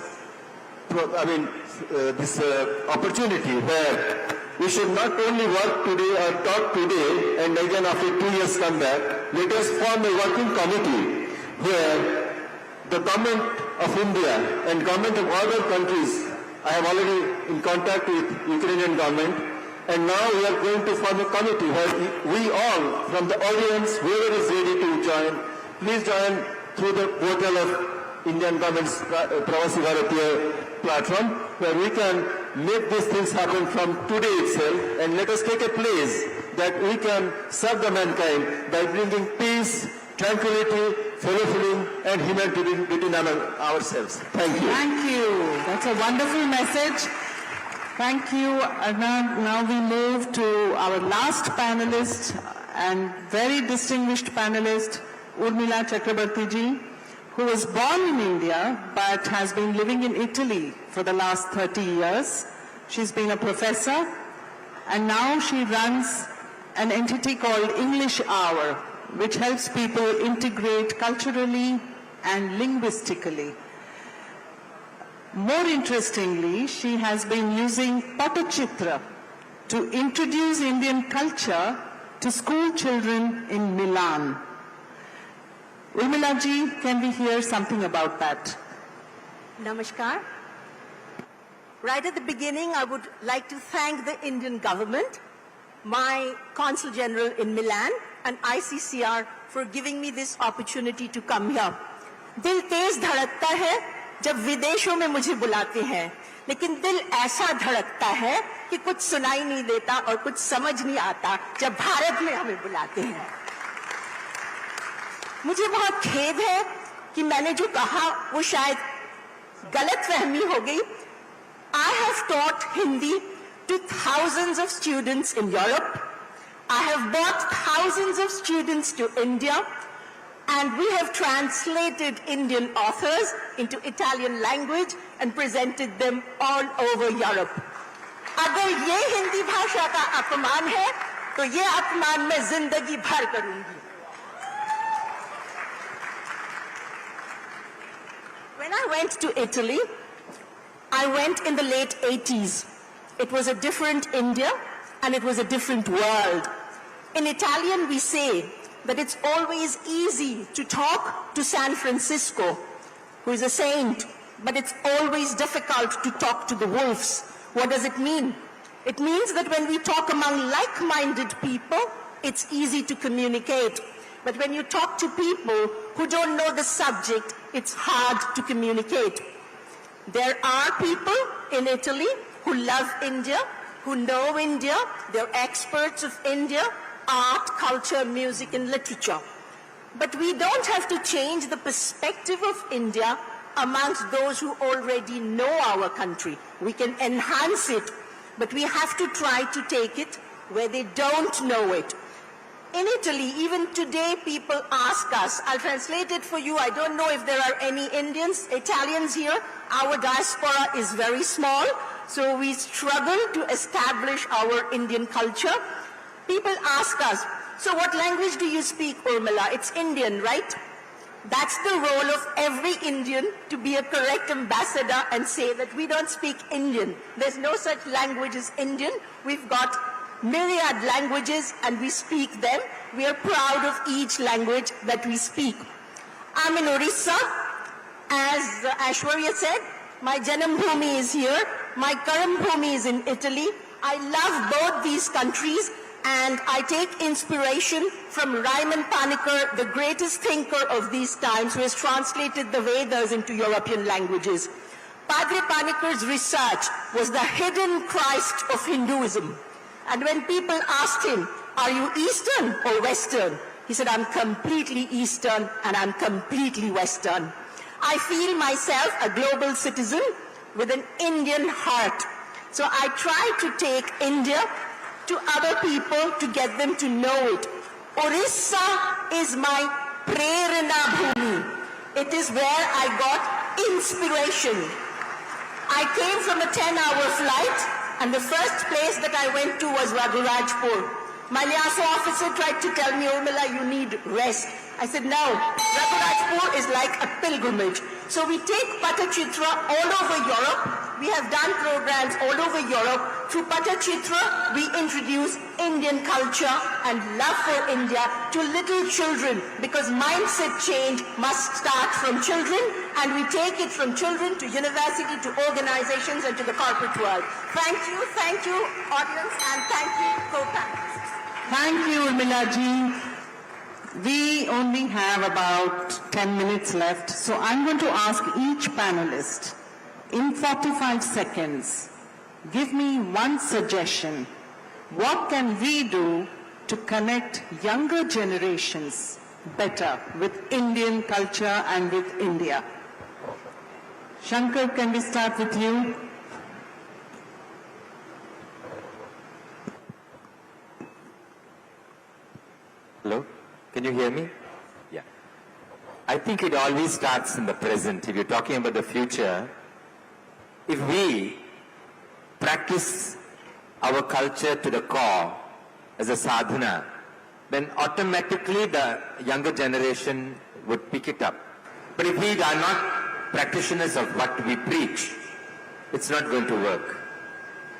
this opportunity where we should not only work today or talk today and again after 2 years come back, let us form a working committee where the government of India and government of other countries, I have already in contact with Ukrainian government, and now we are going to form a committee where we all, from the audience, whoever is ready to join, please join through the portal of Indian government's Pravasi Bharatiya platform, where we can make these things happen from today itself, and let us take a place that we can serve the mankind by bringing peace, tranquility, fellow feeling, and humanity between ourselves. Thank you. Thank you. That's a wonderful message. Thank you. And now we move to our last panelist and very distinguished panelist, Urmila Chakrabarti ji, who was born in India but has been living in Italy for the last 30 years. She's been a professor and now she runs an entity called English Hour, which helps people integrate culturally and linguistically. More interestingly, she has been using Patachitra to introduce Indian culture to school children in Milan. Urmila ji, can we hear something about that? Namaskar. Right at the beginning, I would like to thank the Indian government, my Consul General in Milan, and ICCR for giving me this opportunity to come here. दिल तेज धड़कता है जब विदेशों में मुझे बुलाते हैं, लेकिन दिल ऐसा धड़कता है कि कुछ सुनाई नहीं देता और कुछ समझ नहीं आता जब भारत में हमें बुलाते हैं। मुझे बहुत खेद है कि मैंने जो कहा वो शायद गलतफहमी हो गई। I have taught Hindi to thousands of students in Europe. I have brought thousands of students to India, and we have translated Indian authors into Italian language and presented them all over Europe. अगर ये हिंदी भाषा का अपमान है, तो ये अपमान मैं जिंदगी भर करूंगी। When I went to Italy, I went in the late 80s. It was a different India and it was a different world. In Italian, we say that it's always easy to talk to San Francisco, who is a saint, but it's always difficult to talk to the wolves. What does it mean? It means that when we talk among like-minded people, it's easy to communicate. But when you talk to people who don't know the subject, it's hard to communicate. There are people in Italy who love India, who know India, they're experts of India, art, culture, music, and literature. But we don't have to change the perspective of India amongst those who already know our country. We can enhance it, but we have to try to take it where they don't know it. In Italy, even today, people ask us, I'll translate it for you, I don't know if there are any Italians here. Our diaspora is very small, so we struggle to establish our Indian culture. People ask us, so what language do you speak, Urmila? It's Indian, right? That's the role of every Indian, to be a correct ambassador and say that we don't speak Indian. There's no such language as Indian. We've got myriad languages and we speak them. We are proud of each language that we speak. I'm in Odisha. As Aishwarya said, my Janam Bhumi is here. My Karam Bhumi is in Italy. I love both these countries and I take inspiration from Raiman Panikkar, the greatest thinker of these times, who has translated the Vedas into European languages. Padre Panikkar's research was the hidden Christ of Hinduism. And when people asked him, are you Eastern or Western? He said, I'm completely Eastern and I'm completely Western. I feel myself a global citizen with an Indian heart. So I try to take India to other people to get them to know it. Odisha is my Prerana Bhumi. It is where I got inspiration. I came from a 10-hour flight, and the first place that I went to was Raghurajpur. My liaison officer tried to tell me, Urmila, you need rest. I said, no, Raghurajpur is like a pilgrimage. So we take Patachitra all over Europe. We have done programs all over Europe. Through Patachitra, we introduce Indian culture and love for India to little children, because mindset change must start from children, and we take it from children to university, to organizations, and to the corporate world. Thank you, audience, and thank you, co-panelists. Thank you, Urmila ji. We only have about 10 minutes left, so I'm going to ask each panelist in 45 seconds, give me one suggestion. What can we do to connect younger generations better with Indian culture and with India? Shankar, can we start with you? Hello? Can you hear me? Yeah. I think it always starts in the present. If you're talking about the future, if we practice our culture to the core as a sadhana, then automatically the younger generation would pick it up. But if we are not practitioners of what we preach, it's not going to work.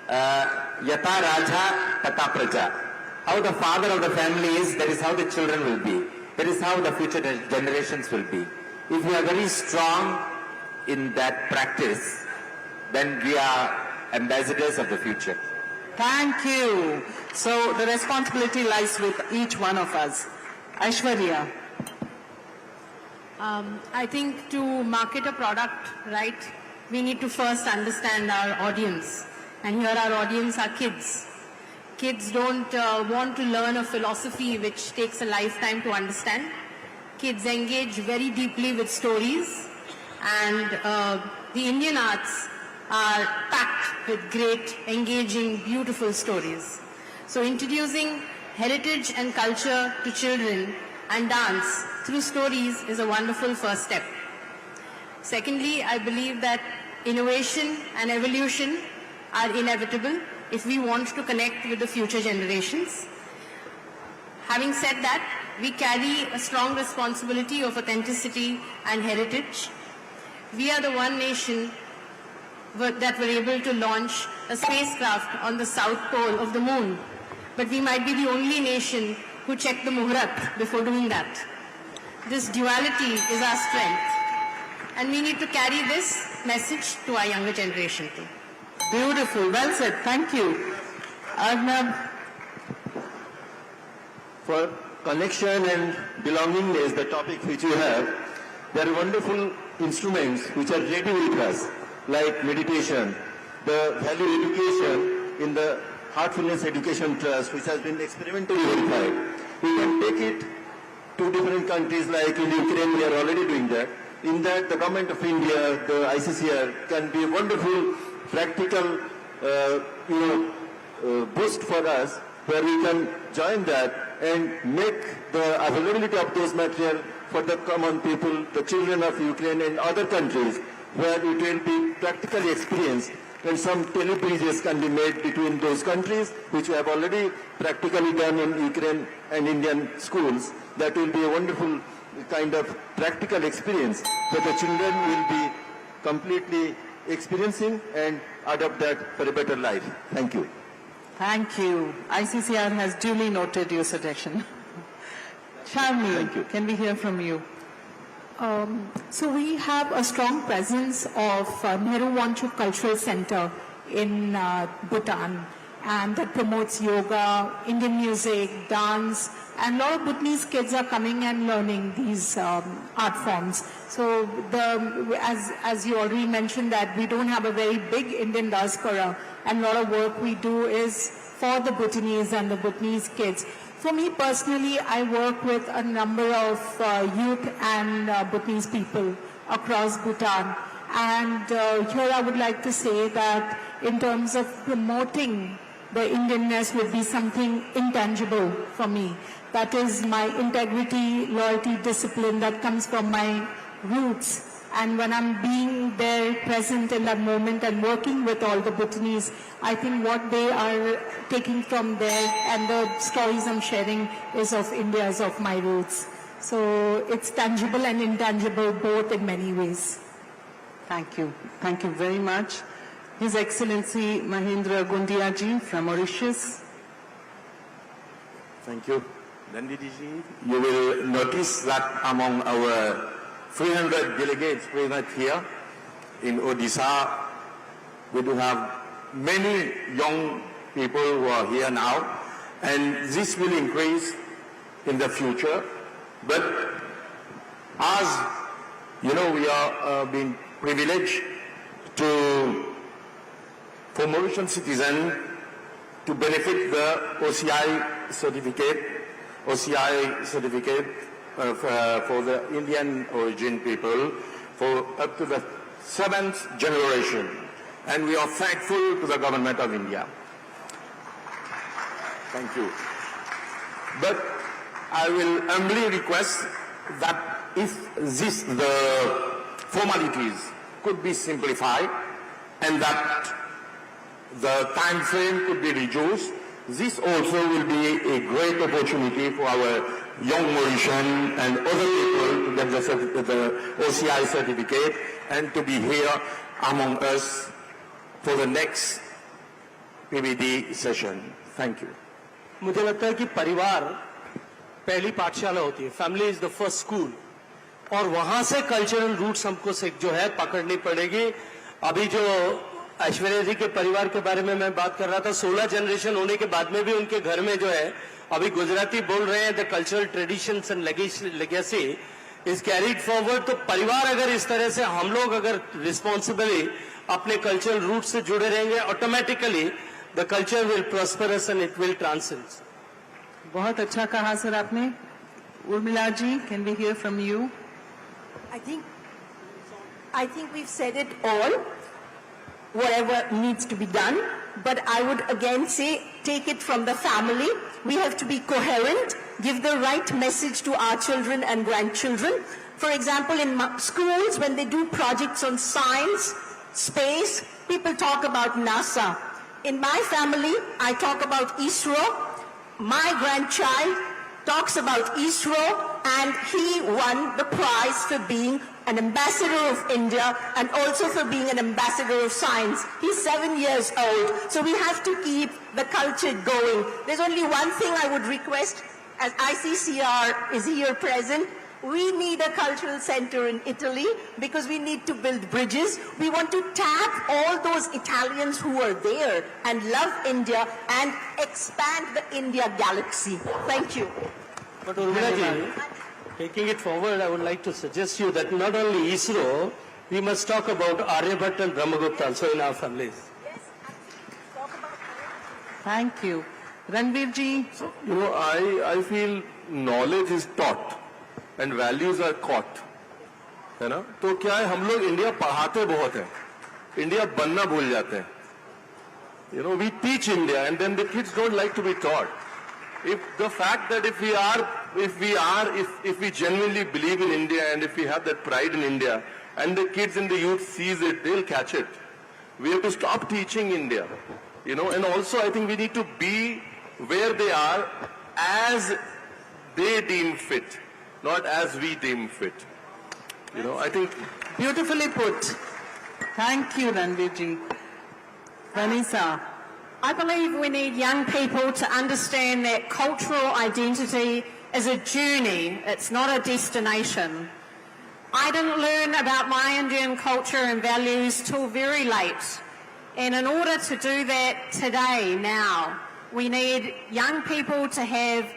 Yata Raja Tata Praja. How the father of the family is, that is how the children will be. That is how the future generations will be. If we are very strong in that practice, then we are ambassadors of the future. Thank you. So the responsibility lies with each one of us. Aishwarya. I think to market a product right, we need to first understand our audience. And here our audience are kids. Kids don't want to learn a philosophy which takes a lifetime to understand. Kids engage very deeply with stories, and the Indian arts are packed with great, engaging, beautiful stories. So introducing heritage and culture to children and dance through stories is a wonderful first step. Secondly, I believe that innovation and evolution are inevitable if we want to connect with the future generations. Having said that, we carry a strong responsibility of authenticity and heritage. We are the one nation that were able to launch a spacecraft on the south pole of the moon. But we might be the only nation who checked the Muhurat before doing that. This duality is our strength. And we need to carry this message to our younger generation too. Beautiful, well said, thank you. Arnab. For connection and belongingness, the topic which you have, there are wonderful instruments which are ready with us, like meditation, the value education in the Heartfulness Education Trust, which has been experimentally verified. We can take it to different countries, like in Ukraine, we are already doing that. In that, the government of India, the ICCR, can be a wonderful, practical, boost for us, where we can join that and make the availability of those material for the common people, the children of Ukraine and other countries, where it will be practically experienced, and some telebridges can be made between those countries, which we have already practically done in Ukraine and Indian schools. That will be a wonderful kind of practical experience that the children will be completely experiencing and adopt that for a better life. Thank you. Thank you. ICCR has duly noted your suggestion. Charmi, can we hear from you? So we have a strong presence of Nehru Wanchuk Cultural Center in Bhutan, and that promotes yoga, Indian music, dance, and a lot of Bhutanese kids are coming and learning these art forms. So as you already mentioned, that we don't have a very big Indian diaspora, and a lot of work we do is for the Bhutanese and the Bhutanese kids. For me personally, I work with a number of youth and Bhutanese people across Bhutan. And here I would like to say that in terms of promoting the Indianness would be something intangible for me. That is my integrity, loyalty, discipline that comes from my roots. And when I'm being there, present in that moment and working with all the Bhutanese, I think what they are taking from there and the stories I'm sharing is of India, is of my roots. So it's tangible and intangible both in many ways. Thank you. Thank you very much. His Excellency Mahendra Gundiaji from Mauritius. Thank you. Nandini, you will notice that among our 300 delegates present here in Odisha, we do have many young people who are here now, and this will increase in the future. But as you know, we are being privileged for Mauritian citizens to benefit the OCI certificate for the Indian origin people for up to the 7th generation. And we are thankful to the government of India. Thank you. But I will humbly request that if the formalities could be simplified and that the time frame could be reduced, this also will be a great opportunity for our young Mauritian and other people to get the OCI certificate and to be here among us for the next PBD session. Thank you. मुझे लगता है कि परिवार पहली पाठशाला होती है, family is the first school, और वहां से कल्चरल रूट्स हमको जो है पकड़नी पड़ेगी। अभी जो ऐश्वर्या जी के परिवार के बारे में मैं बात कर रहा था, 16 जनरेशन होने के बाद में भी उनके घर में जो है अभी गुजराती बोल रहे हैं, the cultural traditions and legacy is carried forward. तो परिवार अगर इस तरह से हम लोग अगर रिस्पॉन्सिबली अपने कल्चरल रूट से जुड़े रहेंगे, automatically the culture will prosperous and it will transcend. बहुत अच्छा कहा सर आपने। Urmila ji, can we hear from you? I think we've said it all, whatever needs to be done, but I would again say, take it from the family. We have to be coherent, give the right message to our children and grandchildren. For example, in schools, when they do projects on science, space, people talk about NASA. In my family, I talk about ISRO. My grandchild talks about ISRO, and he won the prize for being an ambassador of India and also for being an ambassador of science. He's 7 years old. So we have to keep the culture going. There's only one thing I would request, as ICCR is here present. We need a cultural center in Italy because we need to build bridges. We want to tap all those Italians who are there and love India and expand the India galaxy. Thank you. But Urmila ji, taking it forward, I would like to suggest you that not only ISRO, we must talk about Aryabhatta and Brahmagupta also in our families. Yes, absolutely. Talk about Thank you. Ranveer ji? You know, I feel knowledge is taught and values are caught. है ना? तो क्या है, हम लोग India पढ़ाते बहुत हैं, इंडिया बनना भूल जाते हैं. You know, we teach India and then the kids don't like to be taught. If the fact that if we genuinely believe in India and if we have that pride in India and the kids and the youth sees it, they'll catch it. We have to stop teaching India, you know, and also I think we need to be where they are as they deem fit, not as we deem fit. You know, I think. Beautifully put. Thank you, Ranveer ji. Vanessa. I believe we need young people to understand that cultural identity is a journey, it's not a destination. I didn't learn about my Indian culture and values till very late. And in order to do that today, now, we need young people to have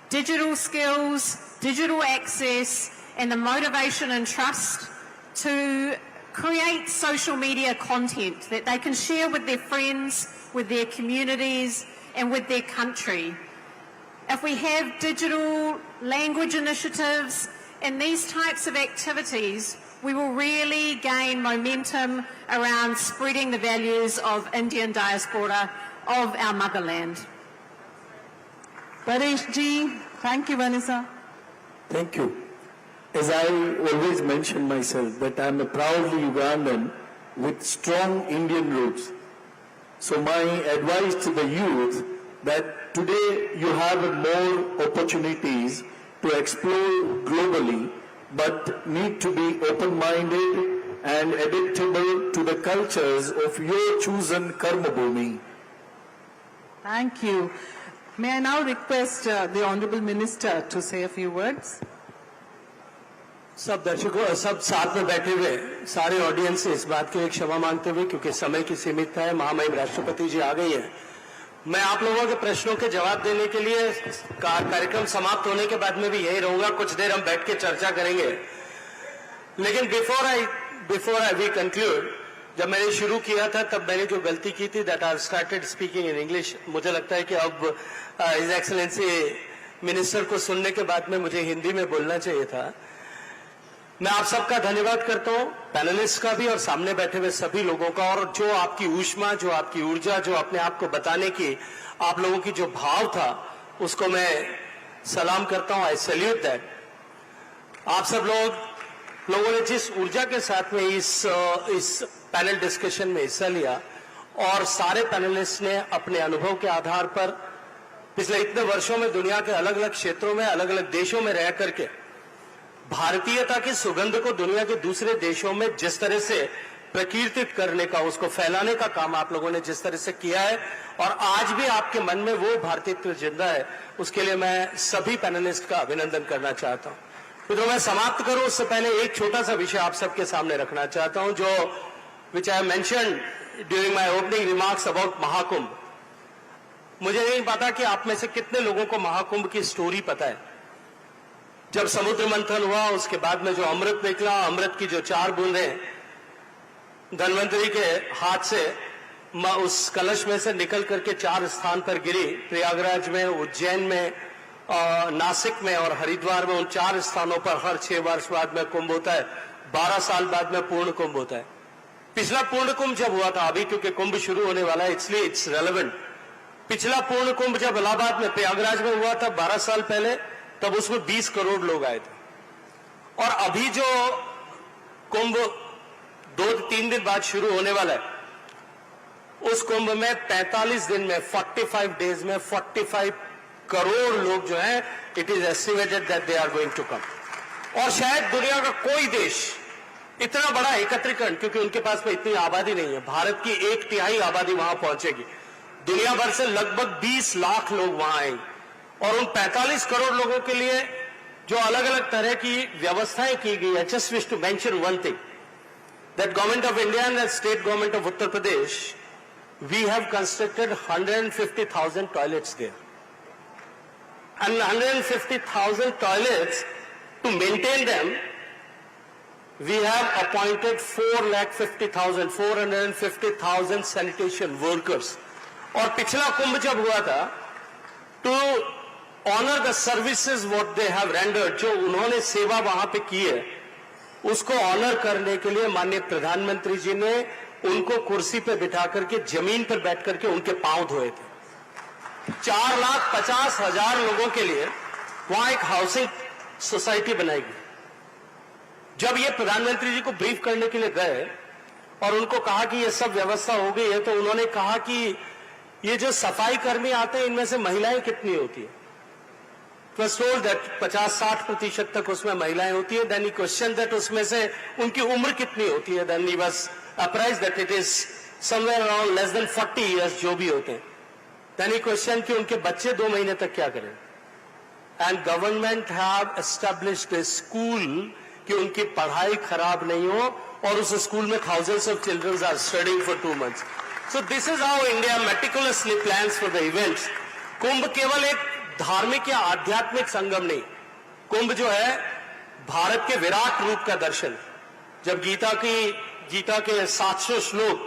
digital skills, digital access, and the motivation and trust to create social media content that they can share with their friends, with their communities, and with their country. If we have digital language initiatives and these types of activities, we will really gain momentum around spreading the values of Indian diaspora of our motherland. Paresh ji, thank you, Vanessa. Thank you. As I always mention myself, that I am a proudly Ugandan with strong Indian roots. So my advice to the youth that today you have more opportunities to explore globally, but need to be open-minded and adaptable to the cultures of your chosen Karma Bhumi. Thank you. May I now request the Honorable Minister to say a few words? सब दर्शकों, सब साथ में बैठे हुए सारे audience से इस बात की एक क्षमा मांगते हुए, क्योंकि समय की सीमितता है, महामहिम राष्ट्रपति जी आ गई हैं, मैं आप लोगों के प्रश्नों के जवाब देने के लिए कार्यक्रम समाप्त होने के बाद में भी यही रहूंगा, कुछ देर हम बैठ के चर्चा करेंगे। लेकिन बिफोर आई वी कंक्लूड, जब मैंने शुरू किया था तब मैंने जो गलती की थी, that I started speaking in English. मुझे लगता है कि अब हिज एक्सेलेंसी मिनिस्टर को सुनने के बाद में मुझे हिंदी में बोलना चाहिए था। मैं आप सबका धन्यवाद करता हूं, पैनलिस्ट का भी और सामने बैठे हुए सभी लोगों का, और जो आपकी ऊष्मा, जो आपकी ऊर्जा, जो अपने आप को बताने की आप लोगों की जो भाव था, उसको मैं सलाम करता हूं। आई सैल्यूट दैट। आप सब लोगों ने जिस ऊर्जा के साथ में इस पैनल डिस्कशन में हिस्सा लिया, और सारे पैनलिस्ट ने अपने अनुभव के आधार पर पिछले इतने वर्षों में दुनिया के अलग अलग क्षेत्रों में, अलग अलग देशों में रह करके भारतीयता की सुगंध को दुनिया के दूसरे देशों में जिस तरह से प्रकीर्तित करने का, उसको फैलाने का काम आप लोगों ने जिस तरह से किया है, और आज भी आपके मन में वो भारतीयत्व जिंदा है, उसके लिए मैं सभी पैनलिस्ट का अभिनंदन करना चाहता हूं। तो मैं समाप्त करूं उससे पहले एक छोटा सा विषय आप सबके सामने रखना चाहता हूं, जो which I mention during my opening remarks about Mahakumbh. मुझे नहीं पता कि आप में से कितने लोगों को महाकुंभ की स्टोरी पता है। जब समुद्र मंथन हुआ, उसके बाद में जो अमृत निकला, अमृत की जो 4 बूंदें धन्वंतरी के हाथ से उस कलश में से निकल करके 4 स्थान पर गिरी, प्रयागराज में, उज्जैन में, नासिक में और हरिद्वार में। उन 4 स्थानों पर हर 6 वर्ष बाद में कुंभ होता है, 12 साल बाद में पूर्ण कुंभ होता है। पिछला पूर्ण कुंभ जब हुआ था, अभी क्योंकि कुंभ शुरू होने वाला है इसलिए इट्स रेलेवेंट, पिछला पूर्ण कुंभ जब इलाहाबाद में प्रयागराज में हुआ था 12 साल पहले, तब उसमें 20 करोड़ लोग आए थे। और अभी जो कुंभ 2-3 दिन बाद शुरू होने वाला है, उस कुंभ में 45 दिन में, 45 डेज में 45 करोड़ लोग जो हैं, it is estimated that they are going to come. और शायद दुनिया का कोई देश इतना बड़ा एकत्रीकरण, क्योंकि उनके पास में इतनी आबादी नहीं है, भारत की 1/3 आबादी वहां पहुंचेगी, दुनिया भर से लगभग 20 लाख लोग वहां आएंगे। और उन 45 करोड़ लोगों के लिए जो अलग अलग तरह की व्यवस्थाएं की गई है, just wish to mention one thing, that government of India and state government of Uttar Pradesh, we have constructed 150,000 toilets there, and 150,000 toilets, to maintain them we have appointed 450,000 sanitation workers. और पिछला कुंभ जब हुआ था, to honor the services what they have rendered, जो उन्होंने सेवा वहां पे की है, उसको ऑनर करने के लिए माननीय प्रधानमंत्री जी ने उनको कुर्सी पे बिठा करके जमीन पर बैठ करके उनके पांव धोए थे। 4,50,000 लोगों के लिए वहां एक हाउसिंग सोसाइटी बनाई गई। जब ये प्रधानमंत्री जी को ब्रीफ करने के लिए गए और उनको कहा कि ये सब व्यवस्था हो गई है, तो उन्होंने कहा कि ये जो सफाई कर्मी आते हैं, इनमें से महिलाएं कितनी होती है? It was told that 50-60% तक उसमें महिलाएं होती है। Then he questioned that उसमें से उनकी उम्र कितनी होती है? Then he was apprised that it is somewhere around less than 40 years जो भी होते हैं। Then he questioned कि उनके बच्चे 2 महीने तक क्या करें? And government have established a school कि उनकी पढ़ाई खराब नहीं हो, और उस स्कूल में thousands of children are studying for 2 months. So this is how India meticulously plans for the events. कुंभ केवल एक धार्मिक या आध्यात्मिक संगम नहीं, कुंभ जो है भारत के विराट रूप का दर्शन। जब गीता के 700 श्लोक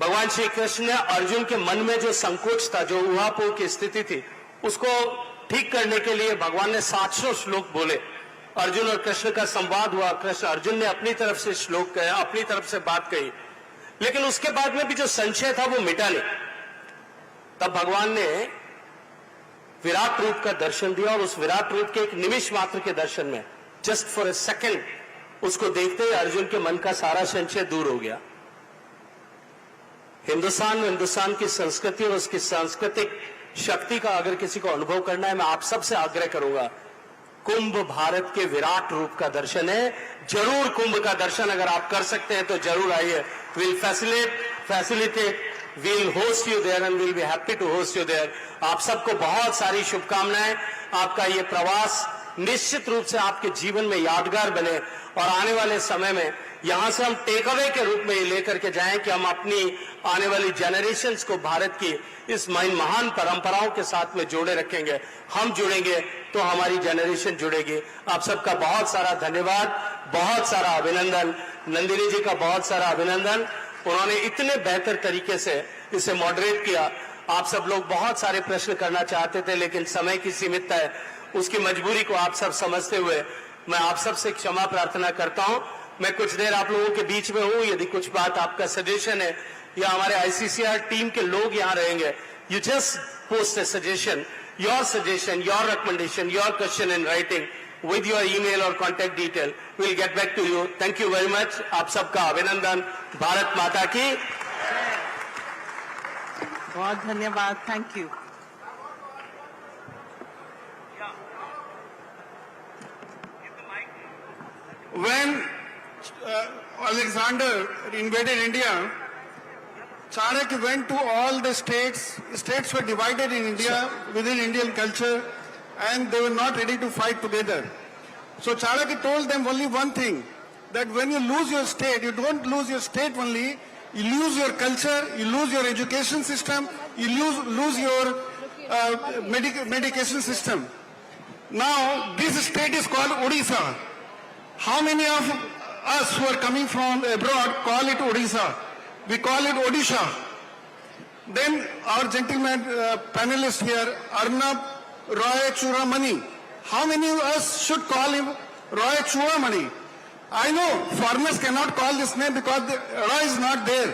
भगवान श्री कृष्ण ने अर्जुन के मन में जो संकोच था, जो ऊहापोह की स्थिति थी, उसको ठीक करने के लिए भगवान ने 700 श्लोक बोले। अर्जुन और कृष्ण का संवाद हुआ, अर्जुन ने अपनी तरफ से श्लोक कहा, अपनी तरफ से बात कही, लेकिन उसके बाद में भी जो संशय था वो मिटा नहीं। तब भगवान ने विराट रूप का दर्शन दिया, और उस विराट रूप के एक निमिष मात्र के दर्शन में, जस्ट फॉर ए सेकेंड, उसको देखते ही अर्जुन के मन का सारा संशय दूर हो गया। हिंदुस्तान की संस्कृति और उसकी सांस्कृतिक शक्ति का अगर किसी को अनुभव करना है, मैं आप सबसे आग्रह करूंगा, कुंभ भारत के विराट रूप का दर्शन है। जरूर कुंभ का दर्शन अगर आप कर सकते हैं तो जरूर आइए। Will facilitate, will host you there and will be happy to host you there. आप सबको बहुत सारी शुभकामनाएं। आपका ये प्रवास निश्चित रूप से आपके जीवन में यादगार बने और आने वाले समय में यहां से हम टेक अवे के रूप में ये लेकर के जाएं कि हम अपनी आने वाली जनरेशन्स को भारत की इस महान परंपराओं के साथ में जोड़े रखेंगे। हम जुड़ेंगे तो हमारी जनरेशन जुड़ेगी। आप सबका बहुत सारा धन्यवाद, बहुत सारा अभिनंदन। नंदिनी जी का बहुत सारा अभिनंदन, उन्होंने इतने बेहतर तरीके से इसे मॉडरेट किया। आप सब लोग बहुत सारे प्रश्न करना चाहते थे लेकिन समय की सीमितता है, उसकी मजबूरी को आप सब समझते हुए मैं आप सब से क्षमा प्रार्थना करता हूं। मैं कुछ देर आप लोगों के बीच में हूं, यदि कुछ बात आपका सजेशन है या हमारे ICCR टीम के लोग यहां रहेंगे, you just post a suggestion, your recommendation, your question in writing with your email or contact detail. We'll get back to you. Thank you very much. आप सबका अभिनंदन। भारत माता की बहुत धन्यवाद। Thank you. When Alexander invaded India, Chanakya went to all the states. States were divided in India within Indian culture, and they were not ready to fight together. So Chanakya told them only one thing, that when you lose your state, you don't lose your state only, you lose your culture, you lose your education system, you lose your medication system. Now, this state is called Odisha. How many of us who are coming from abroad call it Odisha? We call it Odisha. Then our gentleman panelist here, Arnab Roy Churamani. How many of us should call him Roy Churamani? I know foreigners cannot call this name because the Roy is not there.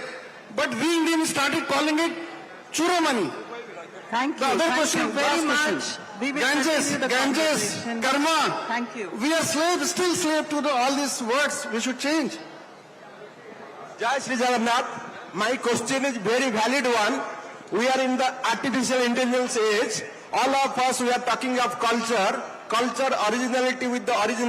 But we Indians started calling it Churamani. Thank you. The other Thank question, you very last much. question. We will Ganges, continue the conversation. Karma. Thank you. We are still slave to all these words. We should change. Jai Shri Jagannath. My question is very valid one. We are in the artificial intelligence age. All of us, we are talking of culture, originality with the original